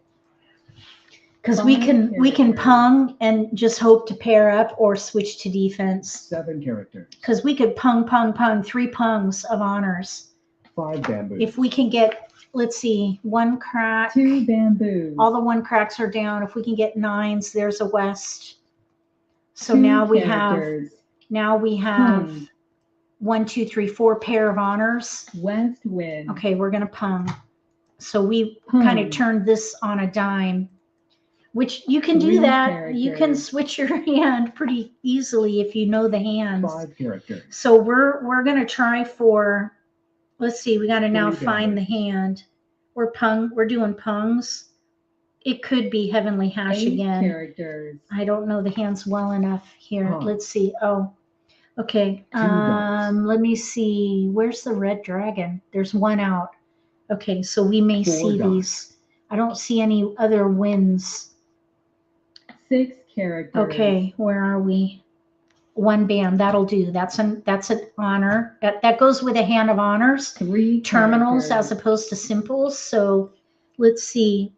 Because we 5 can characters. pung and just hope to pair up or switch to defense. 7 characters. Because we could pung, 3 pungs of honors. 5 bamboos. If we can get, let's see, 1 crack. 2 bamboos. All the 1 cracks are down. If we can get 9s, there's a west. So 2 now we characters. have Pung. 1, 2, 3, 4 pair of honors. West wind. Okay, we're gonna pung. So we Pung. kind of turned this on a dime, which you can do 3 that. You can characters. switch your hand pretty easily if you know the hands. 5 characters. So we're gonna try for, let's see, we gotta now 3 find the bamboos. hand. We're doing pungs. It could be Heavenly Hash 8 again. characters. I don't know the hands well enough here. Huh. Let's see. Oh, okay. 2 dots. Let me see. Where's the red dragon? There's 1 out. Okay, so we may 4 see dots. these. I don't see any other wins. 6 characters. Okay, where are we? 1 bam. That'll do. That's an honor. That goes with a hand of honors. 3 Terminals characters. as opposed to simples. So let's see.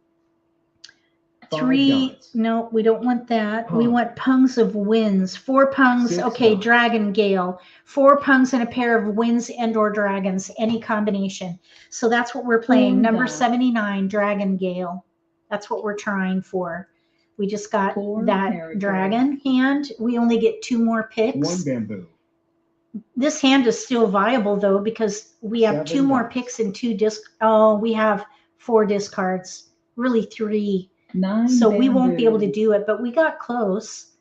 5 3, dots. no, we don't want that. We Pung. want pungs of winds. 4 pungs, 6 okay, dots. dragon gale. 4 pungs and a pair of winds and or dragons, any combination. So that's what we're playing. 4 Number dots. 79, dragon gale. That's what we're trying for. We just got 4 that characters. dragon hand. We only get 2 more 1 picks. bamboo. This hand is still viable though, because we have 7 2 more dots. picks and 2 Oh, we have 4 discards, really 3. 9 So we won't be able to bamboos. do it, but we got close.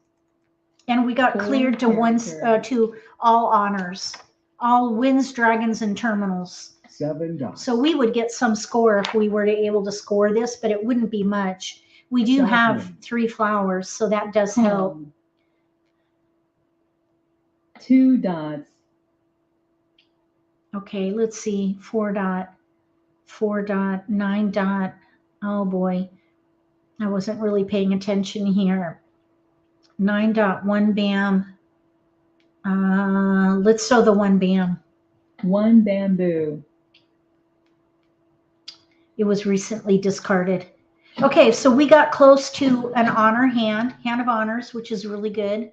And we got 4 cleared to characters. to all honors, all winds, dragons, and terminals. 7 dots. So we would get some score if we were able to score this, but it wouldn't be much. We do South have wind. 3 flowers, so that does help. Pung. 2 dots. Okay, let's see. 4 dot, 4 dot, 9 dot. Oh boy, I wasn't really paying attention here. 9 dot, 1 bam. Let's throw the 1 bam. 1 bamboo. It was recently discarded. Okay, so we got close to an honor hand of honors, which is really good.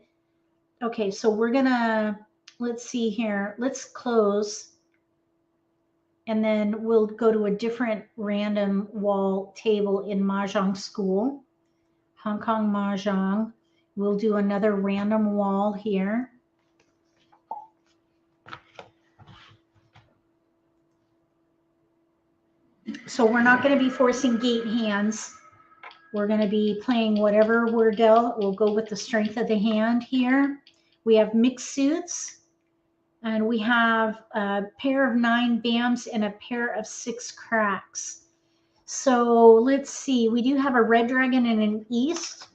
Okay, so we're gonna, let's see here. Let's close. And then we'll go to a different random wall table in Mah Jongg school, Hong Kong Mah Jongg. We'll do another random wall here. So we're not going to be forcing gate hands. We're going to be playing whatever we're dealt. We'll go with the strength of the hand here. We have mixed suits, and we have a pair of 9 bams and a pair of 6 cracks. So let's see. We do have a red dragon and an east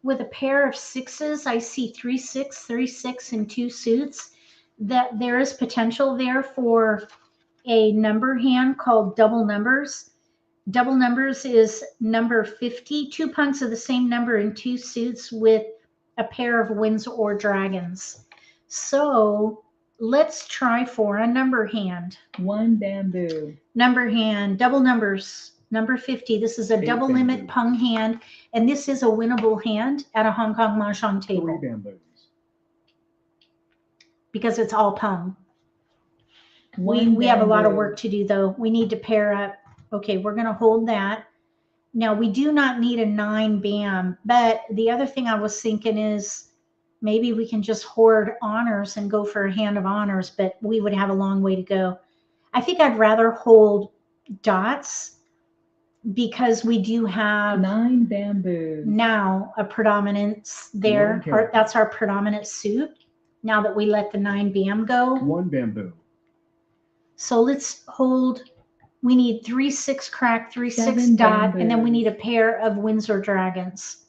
with a pair of 6s. I see 3-6, 3-6, and 2 suits. That there is potential there for a number hand called double numbers. Double numbers is number 50, 2 punks of the same number and 2 suits with a pair of winds or dragons. So let's try for a number hand. 1 bamboo. Number hand, double numbers, number 50. This is a 8 double limit bamboos. pung hand, and this is a winnable hand at a Hong Kong Mah Jongg 3 table bamboos. because it's all pung. 1 We have a lot of bamboo. work to do though. We need to pair up. Okay, we're going to hold that. Now we do not need a 9 bam, but the other thing I was thinking is maybe we can just hoard honors and go for a hand of honors, but we would have a long way to go. I think I'd rather hold dots because we do have 9 bamboo. now a predominance there. One character. That's our predominant suit now that we let the 9 bam go. 1 bamboo. So let's hold. We need 3-6 crack, 3-6 7 dot, and then we bamboos. need a pair of Windsor dragons.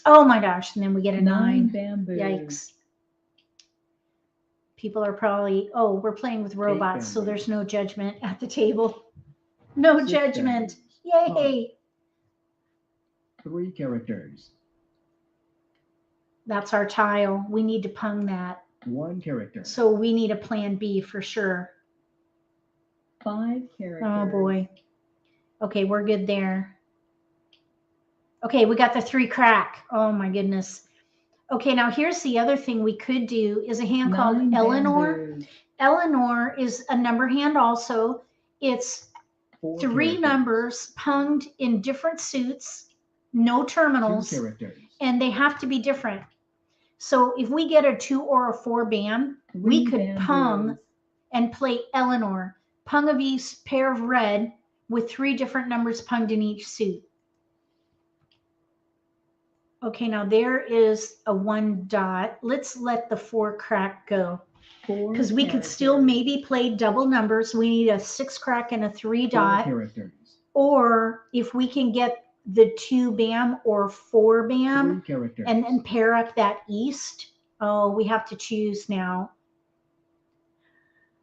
Oh my gosh, and then we get a 9 9. bamboo. Yikes. People are probably, oh, we're playing with robots, so bamboos. there's no judgment at the table. No 6 judgment. bamboos. Yay. 3 characters. That's our tile. We need to pung that. 1 character. So we need a plan B for sure. 5 characters. Oh boy. Okay, we're good there. Okay, we got the 3 crack. Oh my goodness. Okay, now here's the other thing we could do is a hand 9 called Eleanor. bamboos. Eleanor is a number hand also. It's 4 3 characters. numbers punged in different suits, no 2 terminals, characters. and they have to be different. So if we get a 2 or a 4 bam, 3 we could bamboos. pung and play Eleanor. Pung of east, pair of red with 3 different numbers punged in each suit. Okay, now there is a 1 dot. Let's let the 4 crack go 4 because we could still characters. maybe play double numbers. We need a 6 crack and a 3 4 dot. characters. Or if we can get the 2 bam or 4 bam 3 characters. and then pair up that east. Oh, we have to choose now.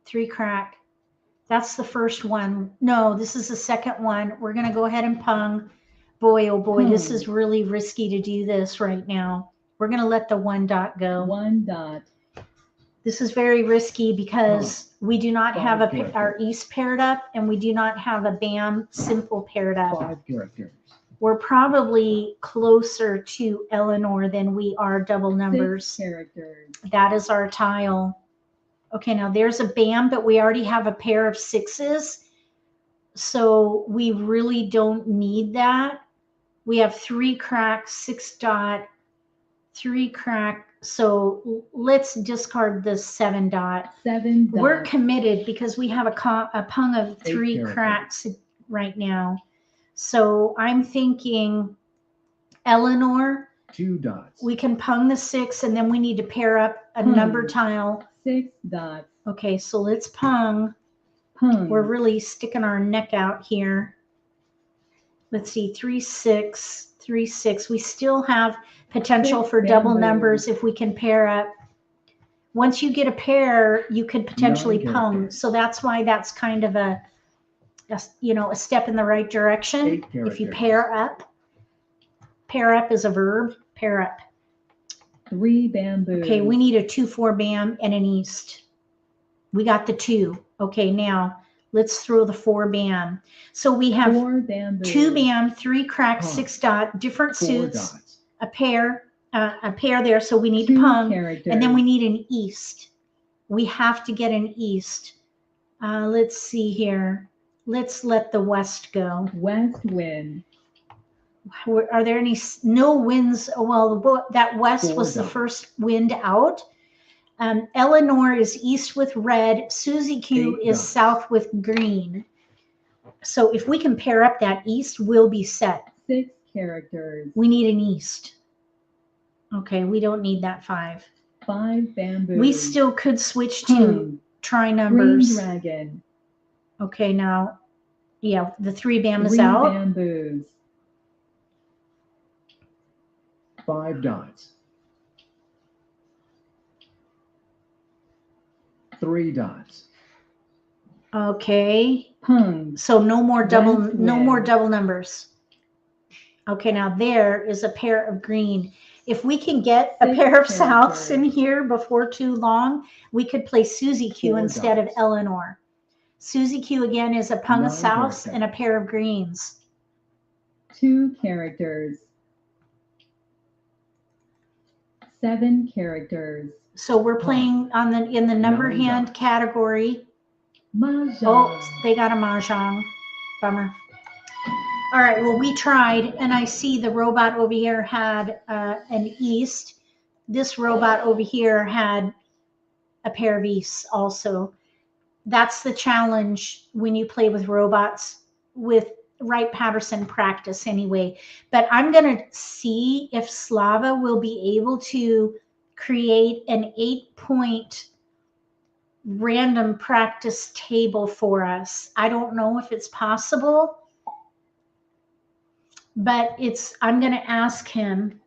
3 crack. That's the first one. No, this is the second one. We're going to go ahead and pung. Boy, oh boy, this is really risky to do this right now. We're going to let the 1 dot go. 1 dot. This is very risky because we do not have 5 a, our characters. east paired up and we do not have a bam simple paired up. 5 characters. We're probably closer to Eleanor than we are double 6 numbers. characters. That is our tile. Okay, now there's a bam, but we already have a pair of 6s. So we really don't need that. We have 3 crack, 6 dot, 3 crack. So let's discard the 7 dot. 7 dot. We're committed because we have a pung of 8 3 characters. cracks right now. So I'm thinking Eleanor, 2 dots. we can pung the 6 and then we need to pair up a number tile. 6 dots. Okay, so let's pung. Pung. We're really sticking our neck out here. Let's see, 3-6, 3-6. We still have potential 6 for double bamboos. numbers if we can pair up. Once you get a pair, you could potentially 9 pung. characters. So that's why that's kind of a step in the right direction. 8 If you characters. pair up is a verb, pair up. 3 bamboos. Okay, we need a 2-4 bam and an east. We got the 2. Okay, now let's throw the 4 bam. So we have 4 bamboos. 2 bam, 3 crack, Pung. 6 dot, different 4 suits, dots. a pair there. So we need to 2 pung, characters. and then we need an east. We have to get an east. Let's see here. Let's let the west go. West wind. Are there any no winds? Well, that west 4 was the dots. first wind out. Eleanor is east with red. Susie Q 8 is dots. south with green. So if we can pair up that east, we'll be set. 6 characters. We need an east. Okay, we don't need that 5. 5 bamboos. We still could switch to Pung. try Green numbers. dragon. Okay, now, yeah, the 3 bam is 3 out. bamboos. 5 dots. 3 dots. Okay, Pung. so no more double, West no more wind. double numbers. Okay, now there is a pair of green. If we can get a 6 pair of characters. souths in here before too long, we could play Susie Q 4 instead of dots. Eleanor. Susie Q again is a pung of 9 souths characters. and a pair of greens. 2 characters. 7 characters. So we're playing on in the number 9 hand dots. category. Mah Jongg. Oh, they got a Mah Jongg. Bummer. All right, well, we tried, and I see the robot over here had an east. This robot over here had a pair of easts also. That's the challenge when you play with robots with Wright-Patterson practice anyway. But I'm going to see if Slava will be able to create an 8-point random practice table for us. I don't know if it's possible, but I'm going to ask him.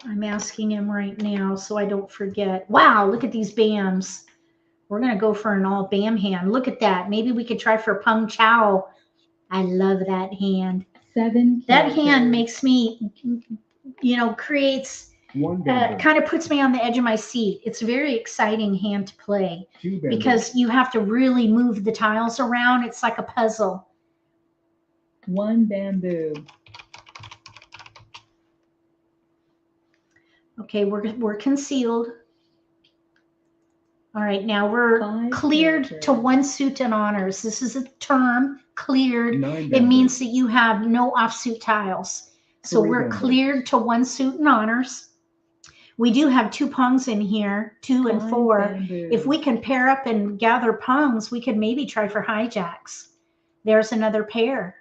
I'm asking him right now so I don't forget. Wow, look at these BAMs. We're going to go for an all BAM hand. Look at that. Maybe we could try for Pung Chow. I love that hand. 7 That characters. hand makes me, creates, 1 bamboo. kind of puts me on the edge of my seat. It's a very exciting hand to play 2 bamboo. because you have to really move the tiles around. It's like a puzzle. 1 bamboo. Okay, we're concealed. All right, now we're 5 cleared characters. to 1 suit and honors. This is a term, cleared. 9 It bamboo. means that you have no offsuit tiles. So 3 we're bamboos. cleared to 1 suit and honors. We do have 2 pungs in here, 2 and 5 4. bamboos. If we can pair up and gather pungs, we could maybe try for hijacks. There's another pair.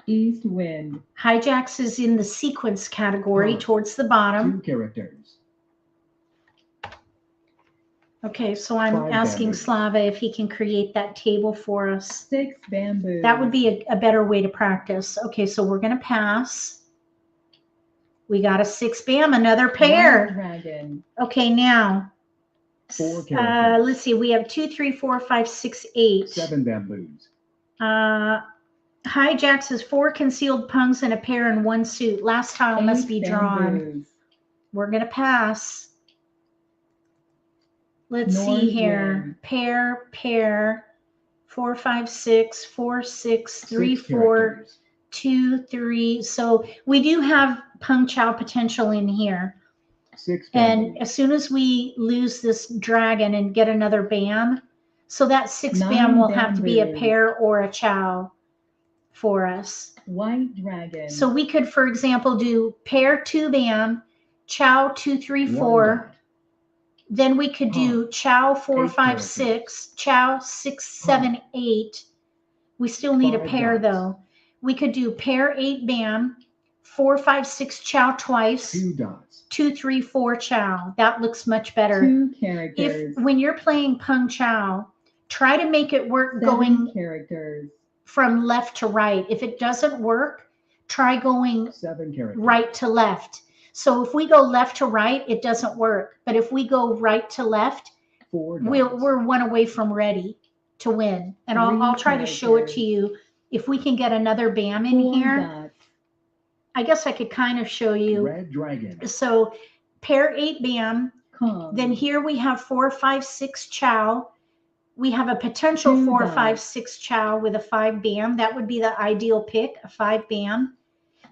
East wind. Hijacks is in the sequence category Pung. towards the bottom. 2 characters. Okay, so I'm 5 asking bamboos. Slava if he can create that table for us. 6 bamboos. That would be a better way to practice. Okay, so we're going to pass. We got a 6 bam, another White pair. dragon. Okay, now, 4 characters. let's see. We have 2, 3, 4, 5, 6, 8. 7 bamboos. Hijacks is 4 concealed pungs and a pair in 1 suit. Last tile must 8 be drawn. bamboos. We're going to pass. Let's see North here. wind. Pair. 4, 5, 6, 4, 6, 3, 6 4, characters. 2, 3. So we do have Pung Chow potential in here. 6 And bamboos. as soon as we lose this dragon and get another bam, so that 6 9 bam will have to be a bamboos. pair or a chow for us. White dragon. So we could, for example, do pair 2 bam, chow 2, 3, 1 4. dot. Then we could do chow 4, 8 5, characters. 6, chow 6, 7, 8. We still need a 5 pair dots. though. We could do pair 8 bam, 4, 5, 6 chow twice, 2 dots. 2, 3, 4 chow. That looks much better. 2 If characters. when you're playing Pung Chow, try to make it work 7 going characters. from left to right. If it doesn't work, try going 7 characters. right to left. So if we go left to right, it doesn't work. But if we go right to left, 4 dots. we're 1 away from ready to win. And I'll 3 try to show it to characters. you. If we can get another bam in 4 here, dots. I guess I could kind of show you. Red dragon. So pair 8 bam. Kong. Then here we have 4, 5, 6 chow. We have a potential 2 4, dots. 5, 6 chow with a 5 bam. That would be the ideal pick, a 5 bam.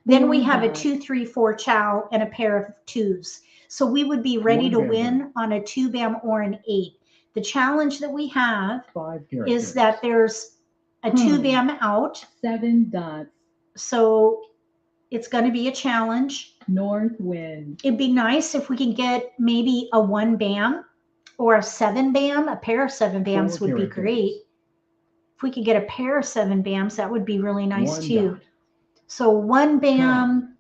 Then we 4 have a dots. 2, 3, 4 chow and a pair of 2s. So we would be ready 1 to bam win on a 2 bam or an 8. The challenge that we have 5 characters. is that there's a 2 bam out. 7 dots. So it's going to be a challenge. North wind. It'd be nice if we can get maybe a 1 bam or a 7 bam. A pair of 7 bams 4 would be characters. great. If we could get a pair of 7 bams, that would be really nice 1 too. dot. So 1 bam,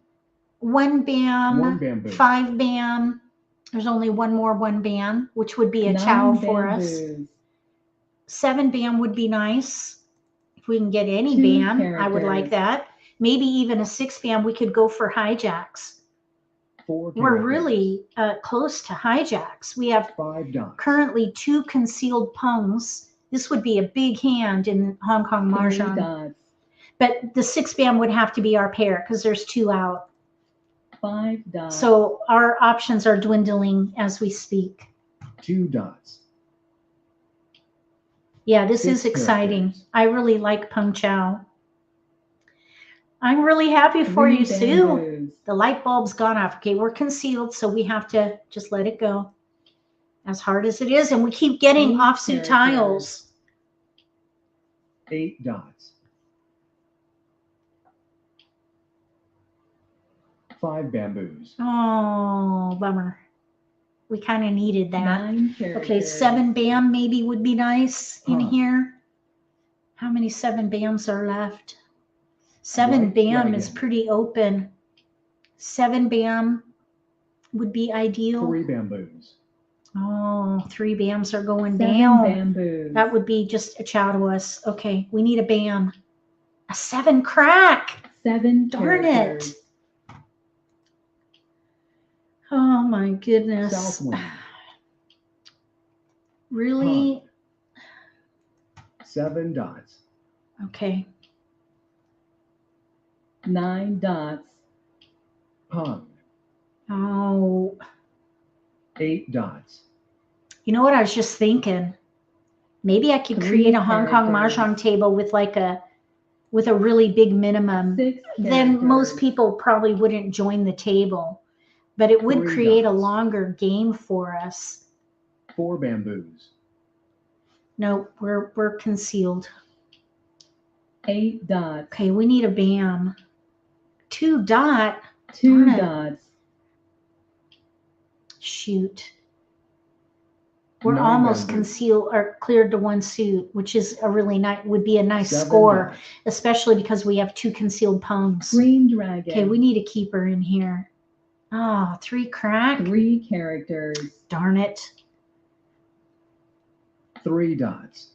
1 bam, 1 bamboo. 5 bam. There's only one more 1 bam, which would be a 9 chow for us. bamboos. 7 bam would be nice. If we can get any 2 bam, I would like characters. that. Maybe even a 6 bam, we could go for hijacks. 4 characters. We're really close to hijacks. We have 5 dots. currently 2 concealed pungs. This would be a big hand in Hong Kong 3 Mahjong. dots. But the 6 bam would have to be our pair because there's 2 out. 5 dots. So our options are dwindling as we speak. 2 dots. Yeah, this 6 is exciting. characters. I really like Pung Chow. I'm really happy for 3 you, Sue. bamboos. The light bulb's gone off. Okay, we're concealed, so we have to just let it go. As hard as it is, and we keep getting 8 offsuit characters. tiles. 8 dots. 5 bamboos. Oh, bummer. We kind of needed that. 9 characters. Okay, 7 bam maybe would be nice in Huh. here. How many 7 bams are left? 7 Right bam is dragon. pretty open. 7 bam would be ideal. 3 bamboos. Oh, 3 bams are going 7 down. bamboos. That would be just a chow to us. Okay, we need a bam. A 7 crack. 7 Darn characters. it. Oh my goodness. South wind. Really? 7 dots. Okay. 9 dots. Pung. Oh, 8 dots. you know what I was just thinking? Maybe I could 3 create a Hong Kong characters. Mahjong table with with a really big minimum. 6 Then most characters. people probably wouldn't join the table, but it would 3 create a dots. longer game for us. 4 bamboos. No, we're concealed. 8 dots. Okay, we need a bam. 2 dot. 2 Darn it. dots. Shoot. We're 9 almost bamboos. concealed or cleared to 1 suit, which is a really nice, would be a nice 7 score, dots. especially because we have 2 concealed pungs. Green dragon. Okay, we need a keeper in here. Oh, 3 crack. 3 characters. Darn it. 3 dots.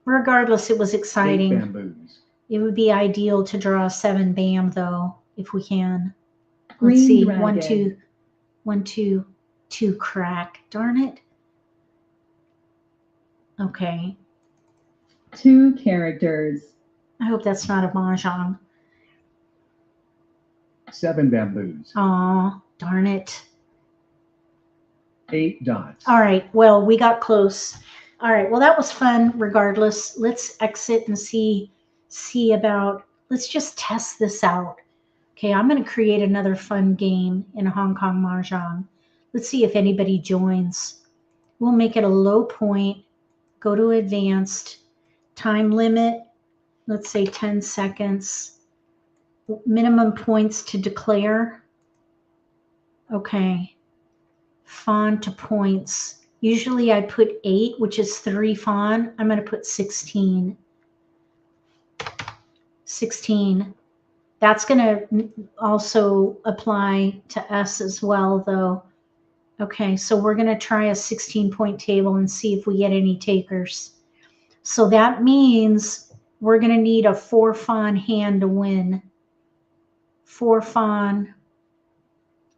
Regardless, it was 8 exciting. bamboos. It would be ideal to draw a 7 bam though, if we can. Let's Green see. dragon. 1, 2, 1, 2, 2 crack. Darn it. Okay. 2 characters. I hope that's not a mahjong. 7 bamboos. Oh, darn it. 8 dots. All right. Well, we got close. All right. Well, that was fun regardless. Let's exit and see about, let's just test this out. Okay. I'm going to create another fun game in Hong Kong Mahjong. Let's see if anybody joins. We'll make it a low point. Go to advanced. Time limit. Let's say 10 seconds. Minimum points to declare. Okay. Fawn to points. Usually I put 8, which is 3 fawn. I'm going to put 16. 16. That's going to also apply to us as well, though. Okay, so we're going to try a 16-point table and see if we get any takers. So that means we're going to need a 4 fawn hand to win. 4 fawn.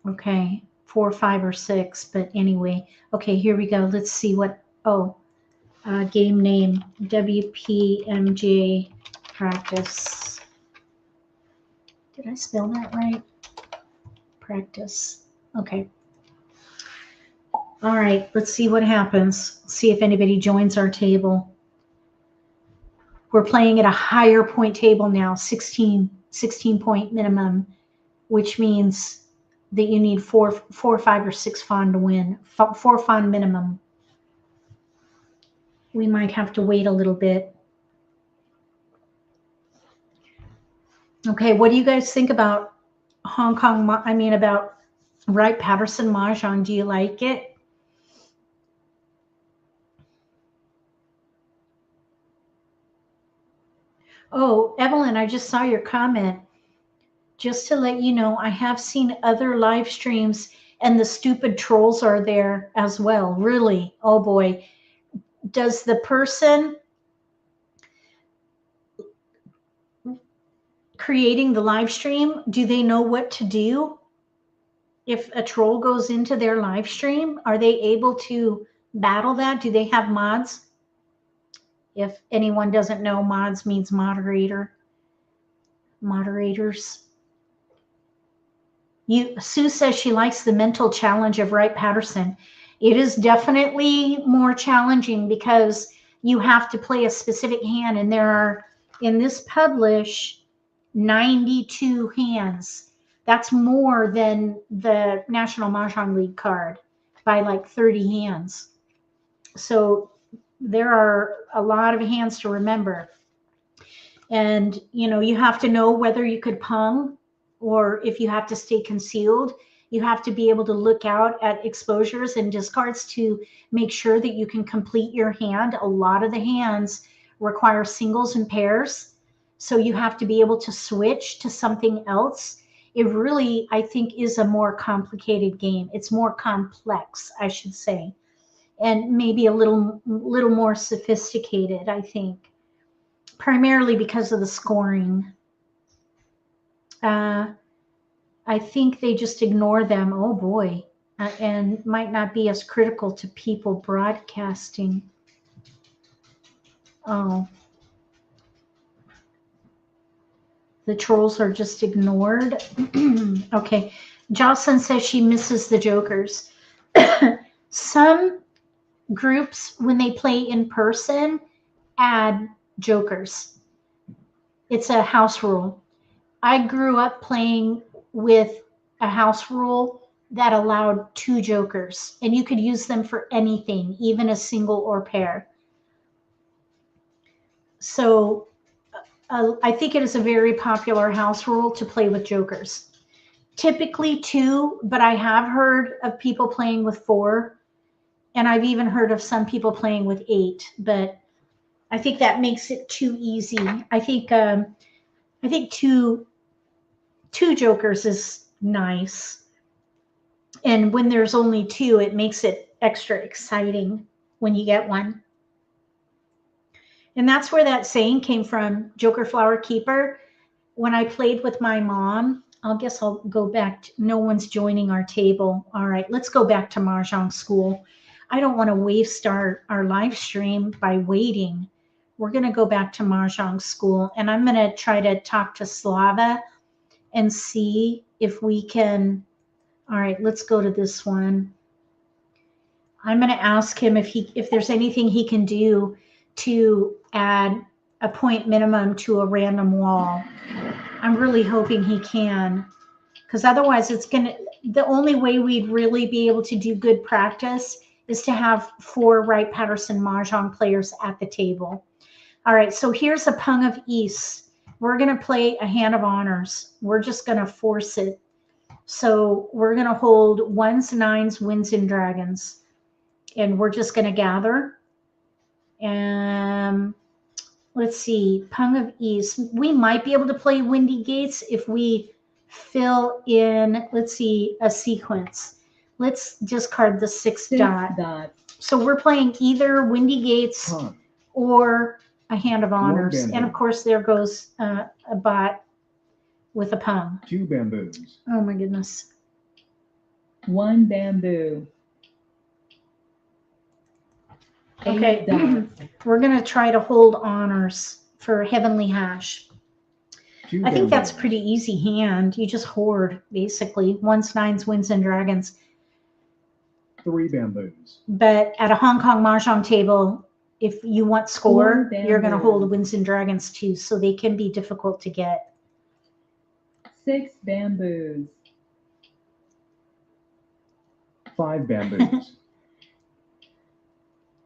Okay. 4, 5, or 6, but anyway. Okay, here we go. Let's see what, game name, WPMJ practice. Did I spell that right? Practice. Okay. All right, let's see what happens. See if anybody joins our table. We're playing at a higher point table now, 16 point minimum, which means that you need four, 5, or 6 fawn to win. 4 fawn minimum. We might have to wait a little bit. Okay, what do you guys think about about Wright-Patterson Mah Jongg? Do you like it? Oh, Evelyn, I just saw your comment. Just to let you know, I have seen other live streams and the stupid trolls are there as well. Really? Oh boy. Does the person creating the live stream, do they know what to do? If a troll goes into their live stream, are they able to battle that? Do they have mods? If anyone doesn't know, mods means moderator. Moderators. Sue says she likes the mental challenge of Wright-Patterson. It is definitely more challenging because you have to play a specific hand, and there are, in this publish, 92 hands. That's more than the National Mahjong League card by like 30 hands. So there are a lot of hands to remember. And, you have to know whether you could pung or if you have to stay concealed. You have to be able to look out at exposures and discards to make sure that you can complete your hand. A lot of the hands require singles and pairs. So you have to be able to switch to something else. It really, I think, is a more complicated game. It's more complex, I should say, and maybe a little more sophisticated, I think, primarily because of the scoring. I think they just ignore them. Oh boy. And might not be as critical to people broadcasting. Oh. The trolls are just ignored. Okay. Jocelyn says she misses the jokers. Some groups, when they play in person, add jokers. It's a house rule. I grew up playing with a house rule that allowed 2 jokers, and you could use them for anything, even a single or pair. So I think it is a very popular house rule to play with jokers. Typically 2, but I have heard of people playing with 4, and I've even heard of some people playing with 8, but I think that makes it too easy. I think two jokers is nice. And when there's only 2, it makes it extra exciting when you get one. And that's where that saying came from, Joker Flower Keeper. When I played with my mom, I guess I'll go back. No one's joining our table. All right, let's go back to Mahjong school. I don't want to waste our live stream by waiting. We're going to go back to Mahjong school, and I'm going to try to talk to Slava and see if we can. All right, let's go to this one. I'm going to ask him if there's anything he can do to add a point minimum to a random wall. I'm really hoping he can, because otherwise the only way we'd really be able to do good practice is to have 4 Wright-Patterson Mah Jongg players at the table. All right, so here's a pung of East. We're going to play a hand of honors. We're just going to force it. So we're going to hold 1s, 9s, winds, and dragons. And we're just going to gather. Let's see, pung of East. We might be able to play windy gates if we fill in, let's see, a sequence. Let's discard the 6 dot. So we're playing either windy gates or a hand of honors. And of course, there goes a bot with a pung. 2 bamboos. Oh my goodness. 1 bamboo. Okay, 8 dots. we're going to try to hold honors for Heavenly Hash. 2 I think that's bamboos. pretty easy hand. You just hoard, basically. Ones, nines, winds, and dragons. 3 bamboos. But at a Hong Kong Mah Jongg table, if you want score, 4 you're going to hold bamboos. winds and dragons too, so they can be difficult to get. 6 bamboos. 5 bamboos.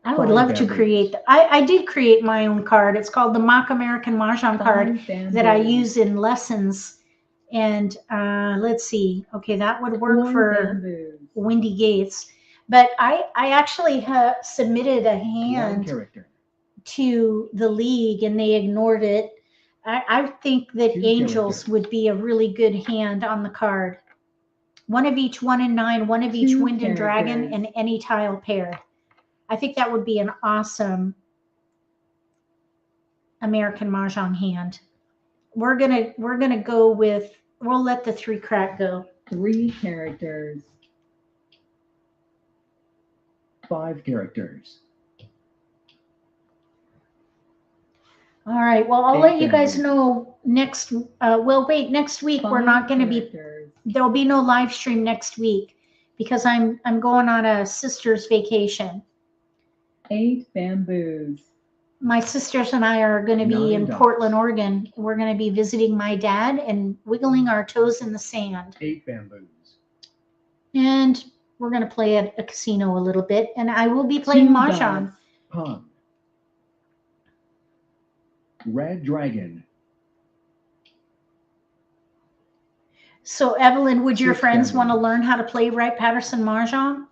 I would 5 love to bamboos. create. I did create my own card. It's called the American Mah Jongg card 5 that I bamboos. use in lessons. And let's see. Okay, that would work 4 for bamboos. Windy Gates. But I actually have submitted a 1 hand character. to the league and they ignored it. I think that 2 Angels characters. would be a really good hand on the card. One of each 1 and 9, one of each 2 wind and dragon, characters. and any tile paired. I think that would be an awesome American Mah Jongg hand. We're gonna go with, we'll let the 3 crack go. 3 characters. 5 characters. All right. Well, I'll 8 let you guys bamboos. know next. Well, wait. Next week we're 5 not going to be. characters. There'll be no live stream next week because I'm going on a sister's vacation. 8 bamboos. My sisters and I are going to be 9 in dots. Portland, Oregon. We're going to be visiting my dad and wiggling our toes in the sand. 8 bamboos. And we're going to play at a casino a little bit. And I will be playing 2 Mah Jongg. dots. Pung. Red dragon. So, Evelyn, would your 6 friends want to bamboos. learn how to play Wright-Patterson Mah Jongg?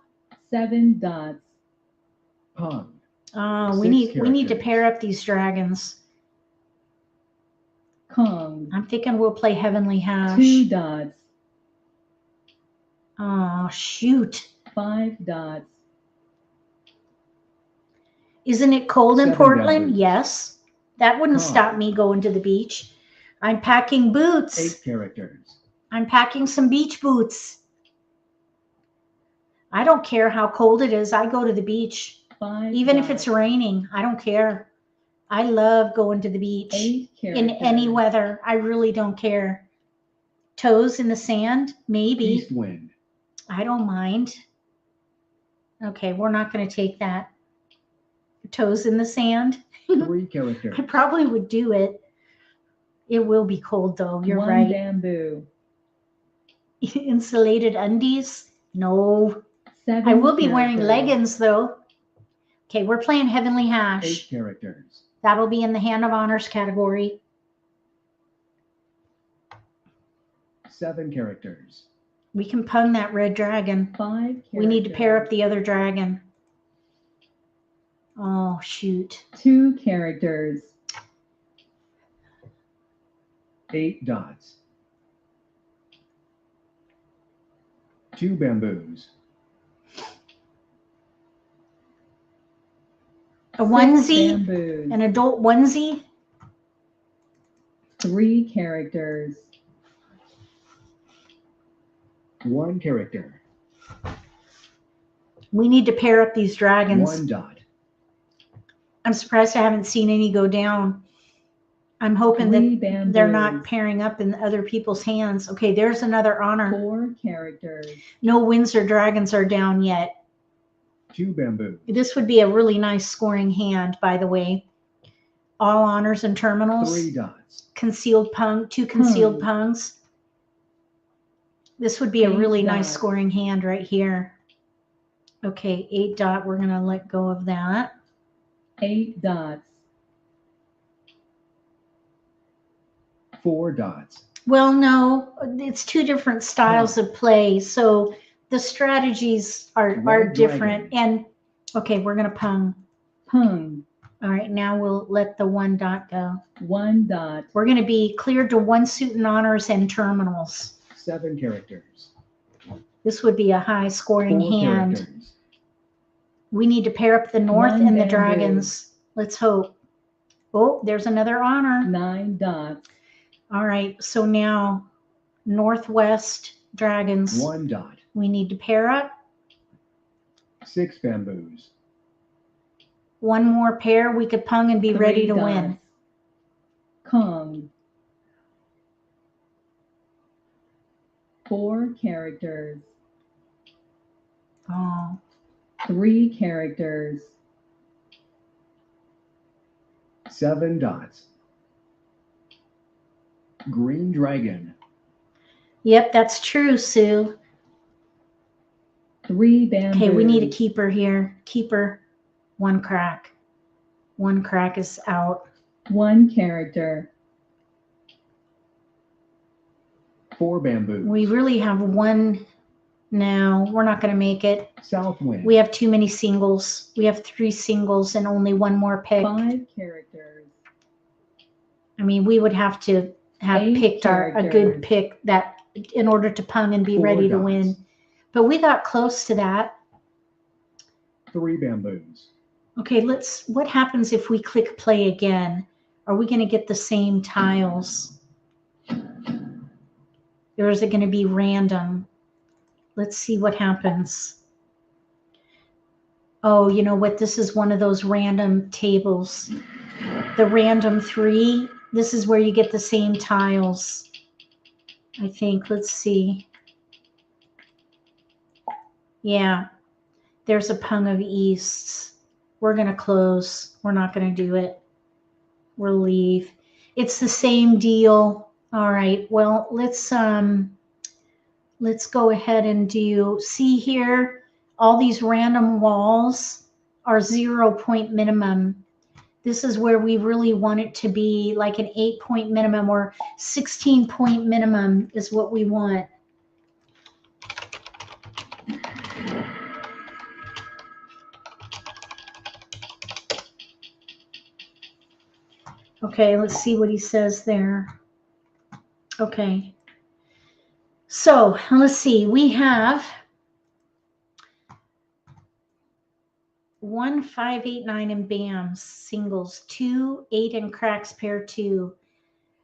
7 dots. Pung. We 6 need to characters. pair up these dragons. Kong. I'm thinking we'll play Heavenly Hash. 2 dots. Oh, shoot. 5 dots. Isn't it cold in 7 Portland? bamboos. Yes. That wouldn't Kong. stop me going to the beach. I'm packing boots. 8 characters. I'm packing some beach boots. I don't care how cold it is. I go to the beach. 5 Even dots. if it's raining, I don't care. I love going to the beach 8 characters. in any weather. I really don't care. Toes in the sand? Maybe. East wind. I don't mind. Okay, we're not going to take that. Toes in the sand? 3 characters. I probably would do it. It will be cold though. You're 1 right. bamboo. Insulated undies? No. 7 I will be wearing characters. leggings though. Okay, we're playing Heavenly 8 Hash. characters. That'll be in the Hand of Honors category. 7 characters. We can pung that red dragon. 5 characters. We need to pair up the other dragon. Oh, shoot. 2 characters. 8 dots. 2 bamboos. A onesie, Bamboos. an adult onesie. 3 characters. 1 character. We need to pair up these dragons. 1 dot. I'm surprised I haven't seen any go down. I'm hoping 3 that bamboos. they're not pairing up in other people's hands. Okay, there's another honor. 4 characters. No winds or dragons are down yet. 2 bamboos. This would be a really nice scoring hand, by the way. All honors and terminals. 3 dots. Concealed pung, 2 concealed pungs. This would be a 8 really nice dots. scoring hand right here. Okay, 8 dot. We're going to let go of that. 8 dots. 4 dots. Well, no, it's 2 different styles of play. So the strategies are Red different. dragon. And okay, we're going to pung. Pung. All right, now we'll let the 1 dot go. 1 dot. We're going to be cleared to 1 suit and honors and terminals. 7 characters. This would be a high scoring 4 hand. characters. We need to pair up the north 1 and the bamboo. dragons. Let's hope. Oh, there's another honor. 9 dots. All right, so now northwest dragons. 1 dot. We need to pair up. 6 bamboos. 1 more pair. We could pung and be 3 ready to dots. win. Kong. 4 characters. Oh, 3 characters. 7 dots. Green dragon. yep, that's true, Sue. 3 bamboos. Okay, we need a keeper here. Keeper, 1 crack. 1 crack is out. 1 character. 4 bamboos. We really have 1. No, we're not going to make it. South wind. We have too many singles. We have 3 singles and only 1 more pick. 5 characters. I mean, we would have to have 8 picked a good characters. pick that in order to pung and be 4 ready to dots. win. But we got close to that. 3 bamboos. Okay, what happens if we click play again? Are we going to get the same tiles? Or is it going to be random? Let's see what happens. Oh, you know what? This is one of those random tables. The random 3. This is where you get the same tiles. I think. Let's see. Yeah. There's a pung of easts. We're going to close. We're not going to do it. We'll leave. It's the same deal. All right. Well, let's go ahead and see here, all these random walls are 0 point minimum. This is where we really want it to be like an 8 point minimum or 16 point minimum is what we want. Okay, let's see what he says there. Okay. So let's see, we have 1, 5, 8, 9 and bams, singles, 2, 8 and cracks pair 2.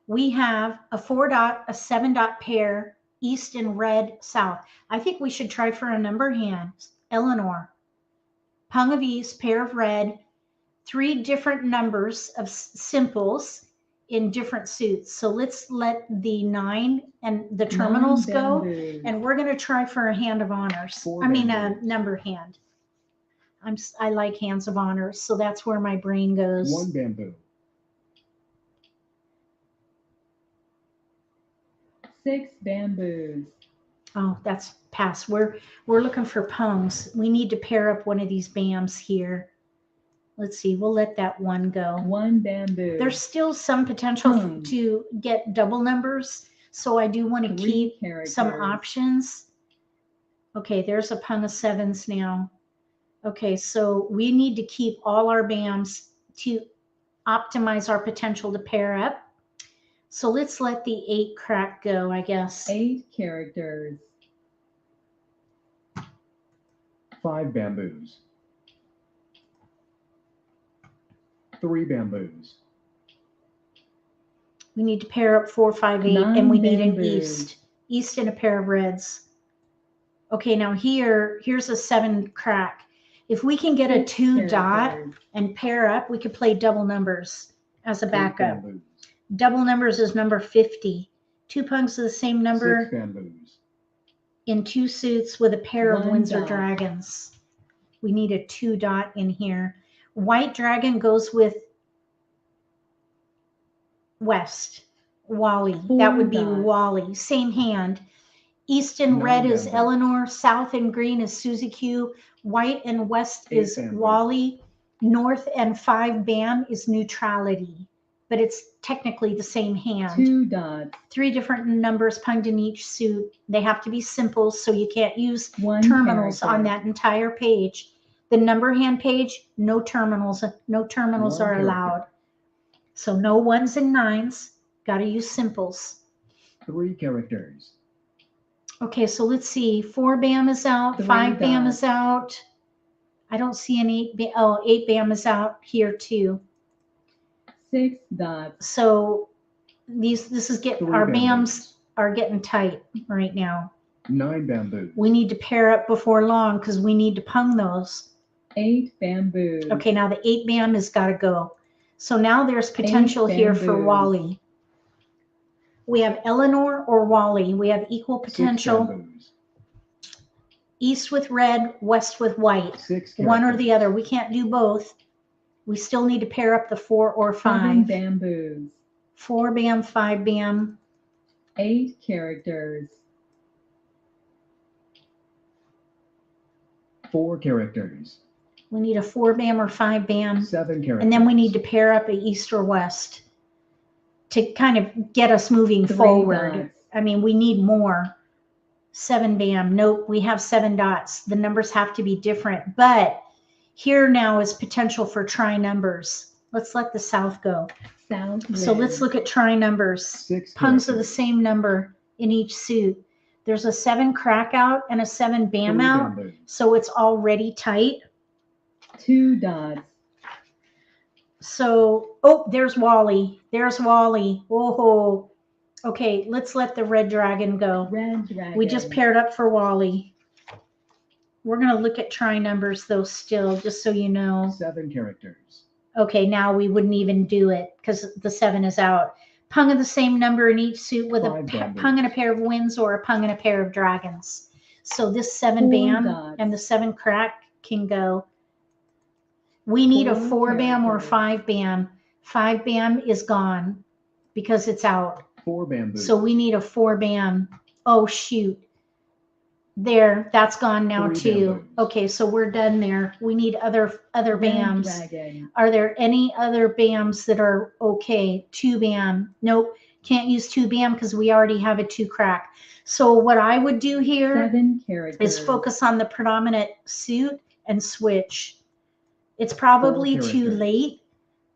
We have a 4 dot, a 7 dot pair, east and red, south. I think we should try for a number hand. Eleanor, pung of east, pair of red, 3 different numbers of simples in different suits. So let's let the 9 and the terminals 9 go, bamboos. and we're going to try for a hand of honors. 4 I mean, a bamboos. number hand. I like hands of honors, so that's where my brain goes. 1 bamboo. 6 bamboos. Oh, that's pass. We're looking for pungs. We need to pair up one of these bams here. Let's see. We'll let that 1 go. 1 bamboo. There's still some potential to get double numbers, so I do want to 3 keep characters. some options. Okay, there's a pung of 7s now. Okay, so we need to keep all our bams to optimize our potential to pair up. So let's let the 8 crack go, I guess. 8 characters. 5 bamboos. 3 bamboos. We need to pair up 4, 5, 8, 9 and we need an bamboos. east. East and a pair of reds. Okay, now here's a 7 crack. If we can get a 6 2 dot characters. and pair up, we could play double numbers as a 8 backup. bamboos. Double numbers is number 50. 2 punks of the same 6 number bamboos. in 2 suits with a pair of 1 Windsor dot. Dragons. We need a 2 dot in here. White dragon goes with west. Wally. 4 That would be dot. Wally. Same hand. East and 9 red is bamboos. Eleanor. South and green is Susie Q. White and west 8 is bamboos. Wally. North and 5 bam is neutrality. But it's technically the same hand. 2 dots. 3 different numbers punged in each suit. They have to be simples, so you can't use 1 terminals on character. that entire page. The number hand page, no terminals. No terminals 1 are character. allowed. So no 1s and 9s. Got to use simples. 3 characters. Okay, so let's see. 4 bam is out. 3 5 bam dots. is out. I don't see an 8 bam. Oh, 8 bam is out here too. 6 dots. So this is getting 3 our bamboos. bams are getting tight right now. 9 bamboos. We need to pair up before long because we need to pung those. 8 bamboos. Okay, now the 8 bam has got to go. So now there's potential here for bamboos. Wally. We have Eleanor or Wally. We have equal 6 potential. bamboos. East with red, west with white. 6 One or characters. the other. We can't do both. We still need to pair up the 4 or 7 5. bamboos. 4 bam, 5 bam. 8 characters. 4 characters. We need a 4 bam or 5 bam. 7 characters. And then we need to pair up a east or west to kind of get us moving 3 forward. dots. I mean, we need more. 7 bam. Nope, we have 7 dots. The numbers have to be different. But here now is potential for try numbers. Let's let the south go. South So let's wind. look at try numbers. 6 Pungs of the characters. same number in each suit. There's a 7 crack out and a 7 bam 3 out. bamboos. So it's already tight. 2 dots. So, oh, there's Wally. There's Wally. Whoa. Okay, let's let the red dragon go. Red dragon. We just paired up for Wally. We're going to look at try numbers though still, just so you know. 7 characters. Okay, now we wouldn't even do it because the 7 is out. Pung of the same number in each suit with a 5 bamboos. pung and a pair of winds or a pung and a pair of dragons. So this 7 4 bam dots. and the 7 crack can go. We need a 4 4 bam or characters. 5 bam. 5 bam is gone because it's out. 4 bamboos. So we need a 4 bam. Oh, shoot. There, that's gone now 3 too. bamboos. Okay, so we're done there. We need other Red bams. dragon. Are there any other bams that are okay? 2 bam. Nope, can't use 2 bam because we already have a 2 crack. So what I would do here 7 characters. is focus on the predominant suit and switch. It's probably 4 too characters. late,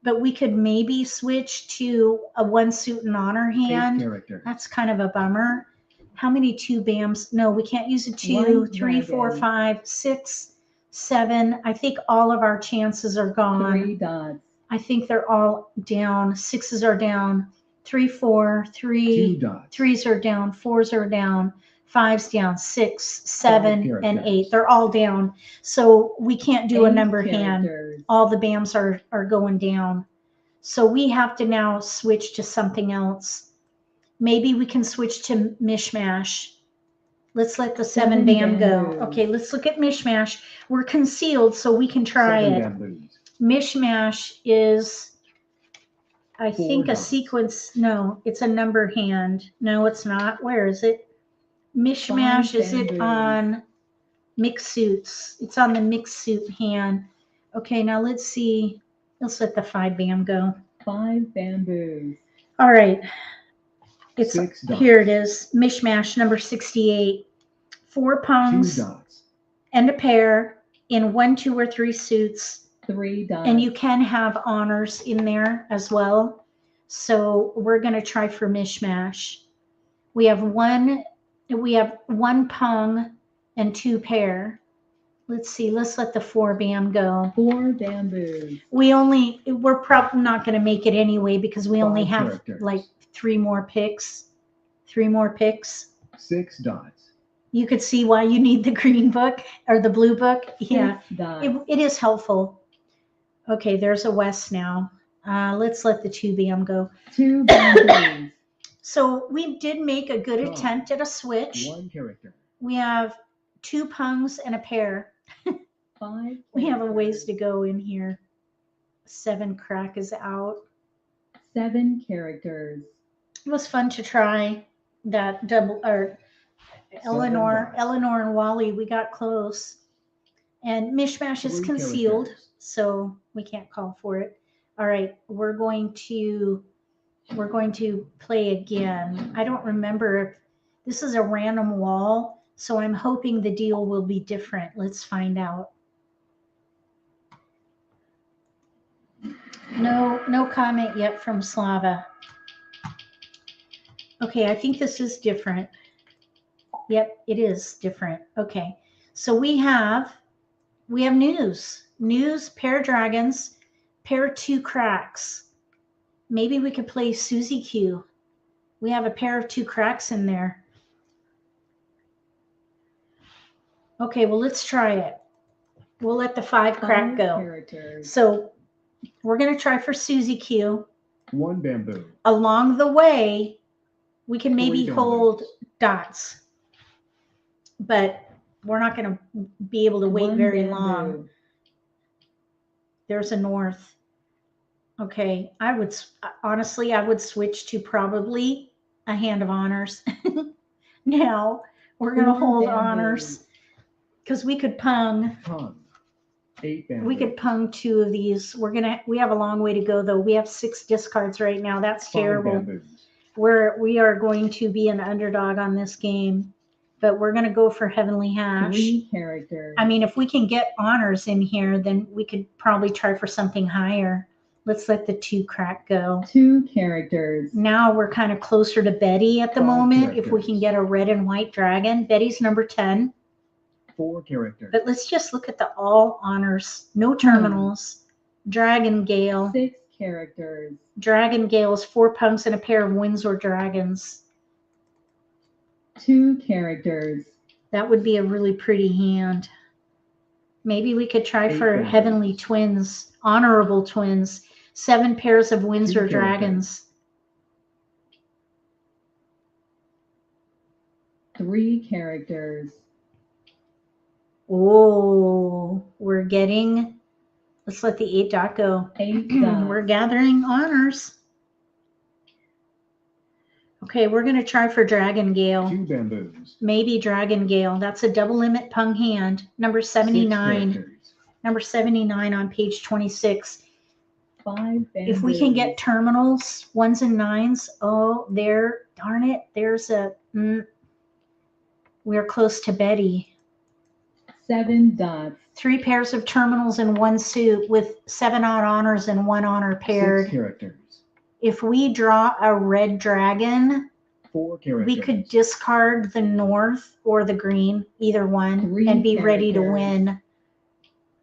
but we could maybe switch to a 1 suit and honor 8 hand. characters. That's kind of a bummer. How many 2 bams? No, we can't use a 2, White 3, 4, dragon. 5, 6, 7. I think all of our chances are gone. 3 dots. I think they're all down. 6s are down. 3, 4, 2 3. dots. 3s are down. 4s are down. 5s down. 6, 7, and 8. characters. They're all down. So we can't do a 8 number hand. characters. All the bams are going down. So we have to now switch to something else. Maybe we can switch to mishmash. Let's let the 7 7 bam go. bamboos. Okay, let's look at mishmash. We're concealed, so we can try 7 it. bamboos. Mishmash is, I 4 think, a dots. sequence. No, it's a number hand. No, it's not. Where is it? Mishmash, 5 is it bamboos. on mixed suits? It's on the mixed suit hand. Okay, now let's see. Let's let the 5 bam go. 5 bamboos. All right. It's 6 dots. here it is. Mishmash number 68. 4 2 pungs dots. and a pair in 1, 2, or 3 suits. 3 dots. And you can have honors in there as well. So we're going to try for mishmash. We have one pung and 2 pair. Let's see. Let's let the 4 bam go. 4 bamboos. We're probably not going to make it anyway because we only 5 have characters. like 3 more picks. 3 more picks. 6 dots. You could see why you need the green book or the blue book. 6 Yeah, dots. it is helpful. Okay, there's a west now. Let's let the 2 bam go. 2 bamboos. So we did make a good Oh. attempt at a switch. 1 character. We have 2 pungs and a pair. 5 We have a ways characters. to go in here. 7 crack is out. 7 characters. It was fun to try that double or 7 Eleanor dots. and Wally. We got close. And mishmash is 3 concealed, characters. so we can't call for it. All right, we're going to play again. I don't remember if this is a random wall, so I'm hoping the deal will be different. Let's find out. No comment yet from Slava. Okay, I think this is different. Yep, it is different. Okay, so we have news, pair of dragons, pair of 2 cracks. Maybe we could play Susie Q. We have a pair of 2 cracks in there. Okay, well, let's try it. We'll let the 5 crack 5 go. characters. So we're going to try for Susie Q. 1 bamboo. Along the way, We can maybe Three hold bamboos. dots, but we're not going to be able to wait One very bamboo. long. There's a north. Okay, honestly, I would switch to probably a hand of honors. Now we're going to Four hold bamboos. honors because we could pung. Pung. 8 bamboos. We could pung 2 of these. We have a long way to go though. We have 6 discards right now. That's 5 terrible. bamboos. We are going to be an underdog on this game, but we're going to go for Heavenly Hash. 3 characters. I mean, if we can get honors in here, then we could probably try for something higher. Let's let the 2 crack go. 2 characters. Now we're kind of closer to Betty at the 5 moment. If we characters. can get a red and white dragon, Betty's number 10. 4 characters. But let's just look at the all honors. No terminals. Dragon Gale. 6 characters. Dragon Gales, 4 punks and a pair of Windsor Dragons. 2 characters. That would be a really pretty hand. Maybe we could try 8 for bamboos. Heavenly Twins, Honorable Twins, 7 pairs of Windsor 2 characters. Dragons. 3 characters. Oh, we're getting, let's let the 8 dot go. 8 We're dots. gathering honors. Okay, we're going to try for Dragon Gale. 2 bamboos. Maybe Dragon Gale. That's a double limit pung hand. Number 79. 6 characters. Number 79 on page 26. 5 bamboos. If we can get terminals, 1s and 9s, oh, there, darn it, there's a, we're close to Betty. 7 dots. 3 pairs of terminals and 1 suit with 7 odd honors and 1 honor 6 paired. characters. If we draw a red dragon, 4 characters. we could discard the north or the green, either one, 3 and be ready to characters. win.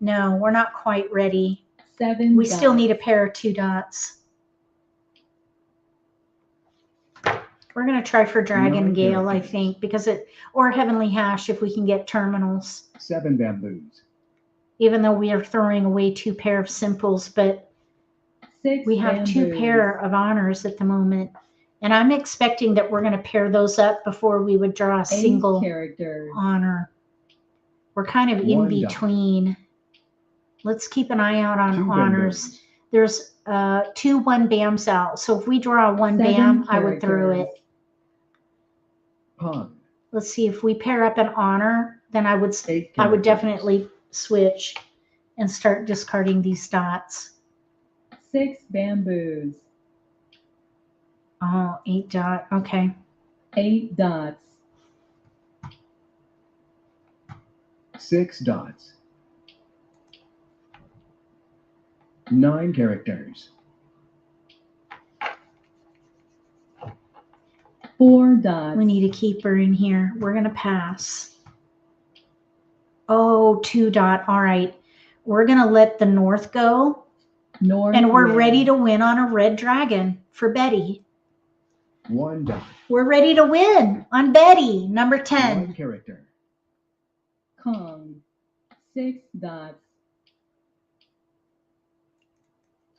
No, we're not quite ready. 7 We dots. still need a pair of 2 dots. We're going to try for Dragon 9 Gale, I characters. think, because or Heavenly Hash if we can get terminals, 7 bamboos. even though we are throwing away 2 pair of simples, but 6 we have 2 bamboos. pair of honors at the moment. And I'm expecting that we're going to pair those up before we would draw a 8 single characters. honor. We're kind of in 1 dot. between. Let's keep an eye out on 2 honors. bamboos. There's 2 1 bams out. So if we draw a 1 7 bam, I would throw characters. it. Pung. Let's see if we pair up an honor, then I would 8 I would characters. definitely switch and start discarding these dots. 6 bamboos. Oh, 8 dot. Okay. 8 dots. 6 dots. 9 characters. 4 dots. We need a keeper in here. We're going to pass. Oh, 2 dot. All right. We're going to let the north go. North And we're wind. ready to win on a red dragon for Betty. 1 dot. We're ready to win on Betty, number 10. 1 character. Kong. 6 dots.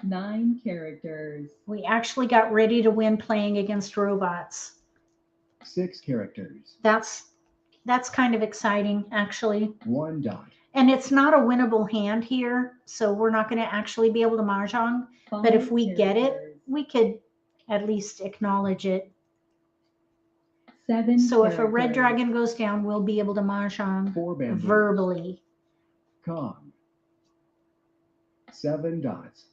9 characters. We actually got ready to win playing against robots. 6 characters. That's kind of exciting, actually. 1 dot. And it's not a winnable hand here, so we're not going to actually be able to mahjong. But if 5 we get it, characters. we could at least acknowledge it. 7 So if a red characters. dragon goes down, we'll be able to mahjong 4 bamboos. verbally. Kong. 7 dots.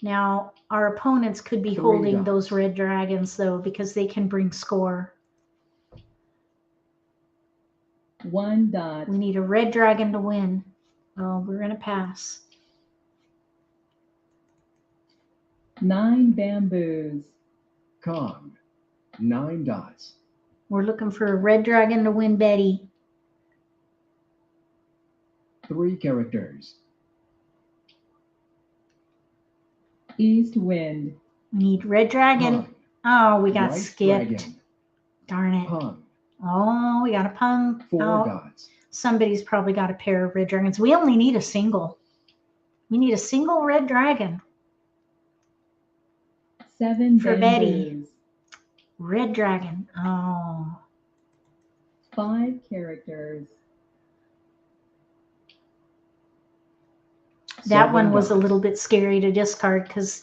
Now, our opponents could be 3 holding dots. those red dragons, though, because they can bring score. 1 dot. We need a red dragon to win. Oh, we're going to pass. 9 bamboos. Kong. 9 dots. We're looking for a red dragon to win Betty. 3 characters. East wind. We need red dragon. Pung. Oh, we got White skipped. dragon. Darn it. Pung. Oh, we got a pung. 4 Oh, dots. somebody's probably got a pair of red dragons. We only need a single. We need a single red dragon. 7 For bamboos. Betty. Red dragon. Oh. 5 characters. That one 7 was a dots. little bit scary to discard because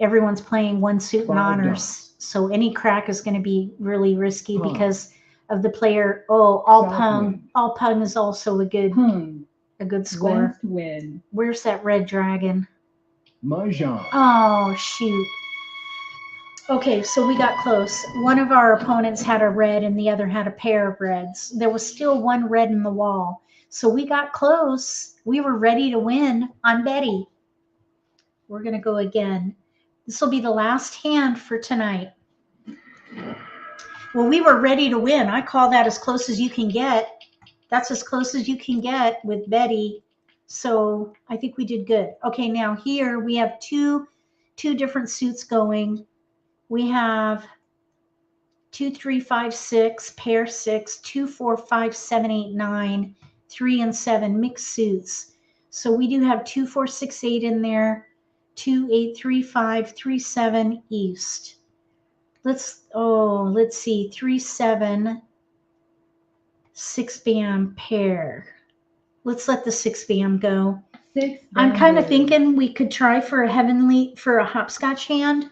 everyone's playing one suit and 5 honors. dots. So any crack is going to be really risky Pung. because of the player. Oh, all pung. Southwind. All pung is also a good Hung. score. West wind. Where's that red dragon? Mah Jongg. Oh, shoot. Okay, so we got close. One of our opponents had a red and the other had a pair of reds. There was still one red in the wall. So we got close. We were ready to win on Betty. We're going to go again. This will be the last hand for tonight. Well, we were ready to win. I call that as close as you can get. That's as close as you can get with Betty. So I think we did good. Okay, now here we have two different suits going. We have 2, 3, 5, 6, pair 6, 2, 4, 5, 7, 8, 9, 3 and 7 mixed suits. So we do have 2, 4, 6, 8 in there. 2, 8, 3, 5, 3, 7 east. Let's see, 3, 7, 6 bam pair. Let's let the 6 bam go. 6 I'm kind of bamboos. thinking we could try for a hopscotch hand.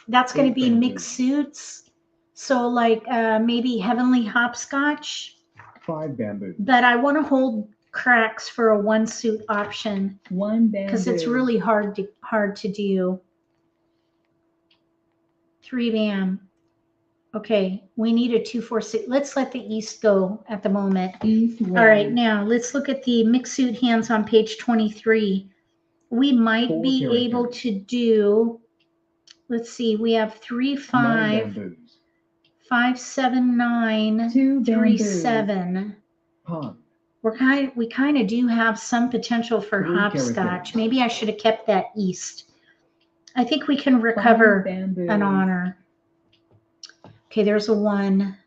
That's going to be mixed suits. So like maybe heavenly hopscotch. 5 bamboo. But I want to hold cracks for a 1 suit option 1 bamboo. because it's really hard to do. 3 bam. Okay, we need a 2, 4, 6. Let's let the east go at the moment. East wind. All right, now let's look at the mixed suit hands on page 23. We might 4 be characters. able to do, let's see, we have 3, 9 5, bamboos. 5, 7, 9, 2 3, bamboos. 7. Pung. We kind of do have some potential for 3 hopscotch. characters. Maybe I should have kept that east. I think we can 5 recover bamboos. an honor. Okay, there's a 1.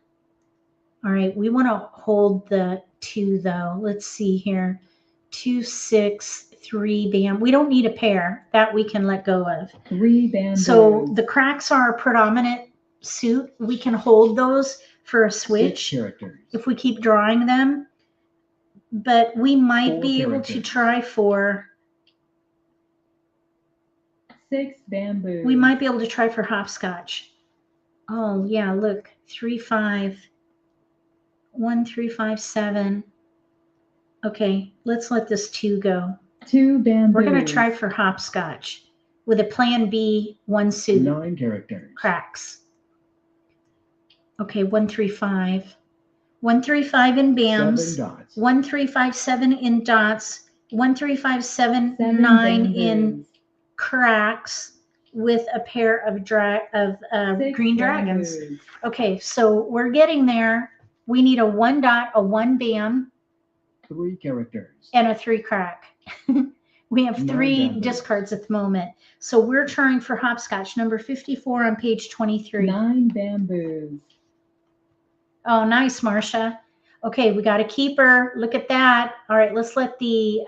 All right, we want to hold the 2 though. Let's see here. 2, 6, 3 bam. We don't need a pair. That we can let go of. 3 bamboos. So the cracks are a predominant suit. We can hold those for a 6 switch characters. if we keep drawing them. But we might 4 be able to characters. try for, 6 bamboos. we might be able to try for hopscotch. Oh yeah, look, 3, 5, 1, 3, 5, 7. Okay, let's let this 2 go. 2 bamboos. We're going to try for hopscotch with a plan B 1 suit 9 characters. cracks. Okay, 1, 3, 5. 1, 3, 5 in 7 bams. dots. 1, 3, 5, 7 in dots. 1, 3, 5, 7, 7 9 bamboos. in cracks with a pair of 6 green dragons. bamboos. Okay, so we're getting there. We need a 1 dot, a 1 bam, 3 characters. and a 3 crack. We have 9 3 bamboos. discards at the moment. So we're trying for hopscotch, number 54 on page 23. 9 bamboos. Oh, nice, Marcia. Okay, we got a keeper. Look at that. All right, let's let the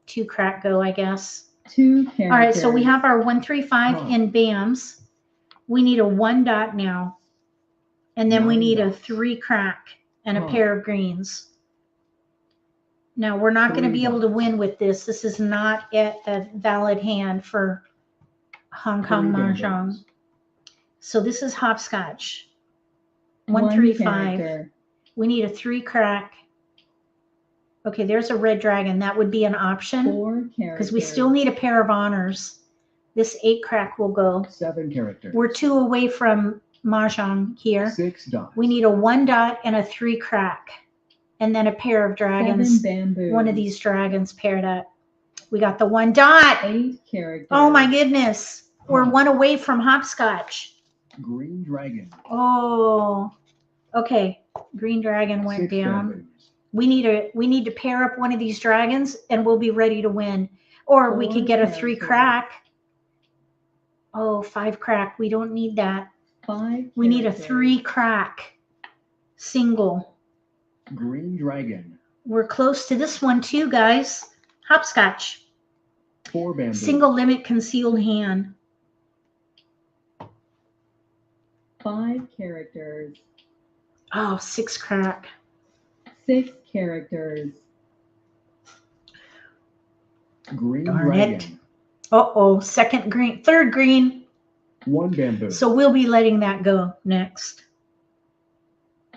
2 crack go, I guess. 2 characters. All right, so we have our 1, 3, 5 Huh. in bams. We need a 1 dot now. And then we 9 need a dots. 3 crack and a Huh. pair of greens. Now, we're not going to 3 be able to dots. win with this. This is not a valid hand for Hong Kong 3 Mah bamboos. Jongg. So this is hopscotch. 1, 1 3, 5. character. We need a 3 crack. Okay, there's a red dragon. That would be an option 4 characters. because we still need a pair of honors. This 8 crack will go. 7 characters. We're 2 away from Mah Jongg here. 6 dots. We need a 1 dot and a 3 crack. And then a pair of 7 dragons. bamboos. One of these dragons paired up. We got the 1 dot. 8 characters. Oh my goodness. We're Huh. 1 away from hopscotch. Green dragon. Oh, okay. Green dragon went 6 down. bamboos. We need to pair up one of these dragons and we'll be ready to win. Or we 4 could get a 3 characters. crack. Oh, 5 crack. We don't need that. 5 We need a characters. 3 crack. Single. Green dragon. We're close to this one too, guys. Hopscotch. 4 bamboos. Single limit concealed hand. 5 characters. Oh, 6 crack. 6 characters. Green Darn dragon. it. Uh-oh, second green, third green. 1 bamboo. So we'll be letting that go next.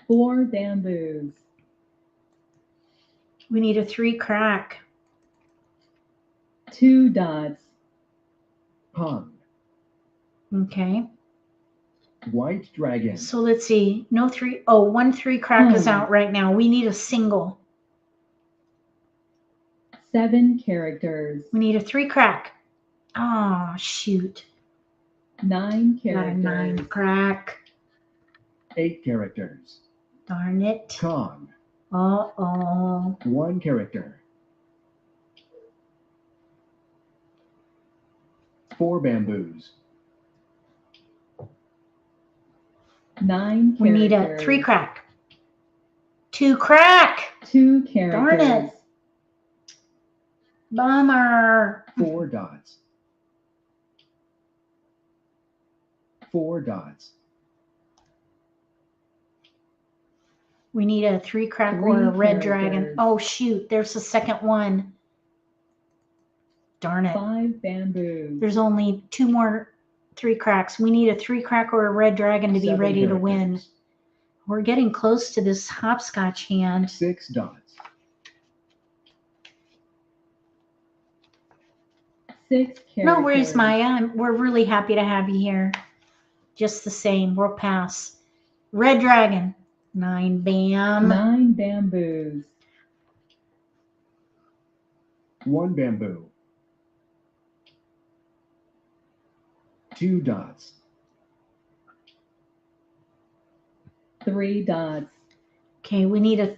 4 bamboos. We need a 3 crack. 2 dots. Pung. Okay. White dragon. So let's see. No 3. Oh, 1 3 crack is Hmm. out right now. We need a single. 7 characters. We need a 3 crack. Oh, shoot. 9 Got a characters. 9 crack. 8 characters. Darn it. Con. Uh-oh. 1 character. 4 bamboos. 9 characters. We need a 3 crack. 2 crack. 2 characters. Darn it. Bummer. 4 dots. 4 dots. We need a 3 crack or a 3 red dragon. characters. Oh, shoot. There's the second one. Darn it. 5 bamboos. There's only 2 more 3 cracks. We need a 3 crack or a red dragon to be 7 ready to characters. win. We're getting close to this hopscotch hand. 6 dots. 6 characters. No worries, Maya. We're really happy to have you here. Just the same. We'll pass. Red dragon. 9 bam. 9 bamboos. 1 bamboo. 2 dots. 3 dots. Okay, we need a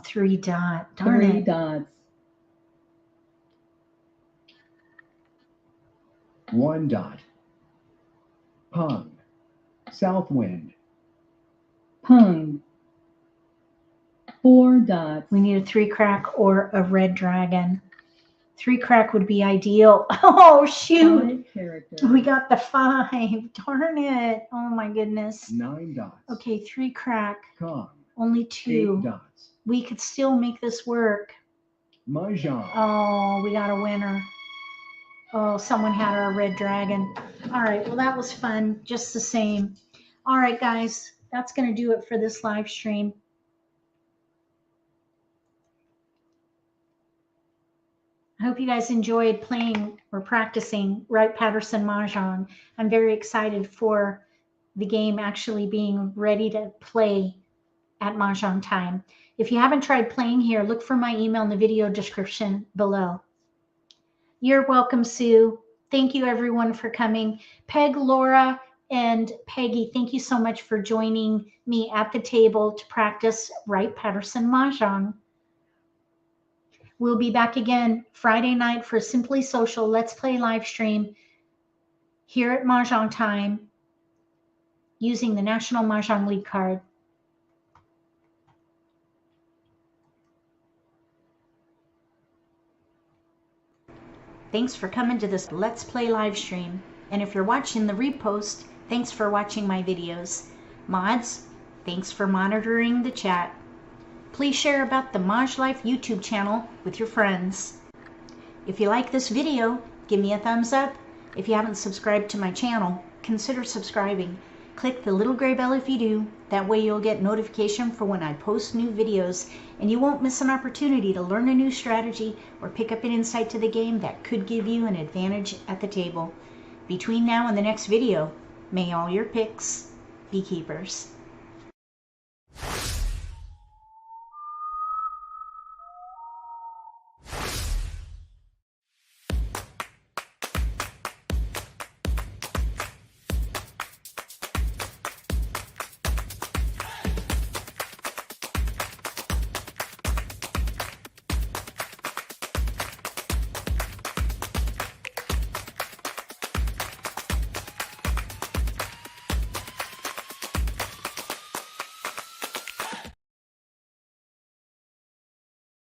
3 dot. Darn 3 it. dots. 1 dot. Pung. South wind. Pung. 4 dots. We need a 3 crack or a red dragon. 3 crack would be ideal. Oh, shoot. 5 characters. We got the 5. Darn it. Oh, my goodness. 9 dots. Okay, 3 crack. Con. Only 8 2. dots. We could still make this work. Mah Jongg. Oh, we got a winner. Oh, someone had our red dragon. All right, well, that was fun, just the same. All right, guys, that's going to do it for this live stream. I hope you guys enjoyed playing or practicing Wright-Patterson Mah Jongg. I'm very excited for the game actually being ready to play at Mah Jongg time. If you haven't tried playing here, look for my email in the video description below. You're welcome, Sue. Thank you, everyone, for coming. Peg, Laura, and Peggy, thank you so much for joining me at the table to practice Wright-Patterson Mah Jongg. We'll be back again Friday night for Simply Social Let's Play live stream here at Mah Jongg time using the National Mah Jongg League card. Thanks for coming to this Let's Play live stream. And if you're watching the repost, thanks for watching my videos. Mods, thanks for monitoring the chat. Please share about the MAHJLIFE YouTube channel with your friends. If you like this video, give me a thumbs up. If you haven't subscribed to my channel, consider subscribing. Click the little gray bell if you do. That way you'll get notification for when I post new videos, and you won't miss an opportunity to learn a new strategy or pick up an insight to the game that could give you an advantage at the table. Between now and the next video, may all your picks be keepers.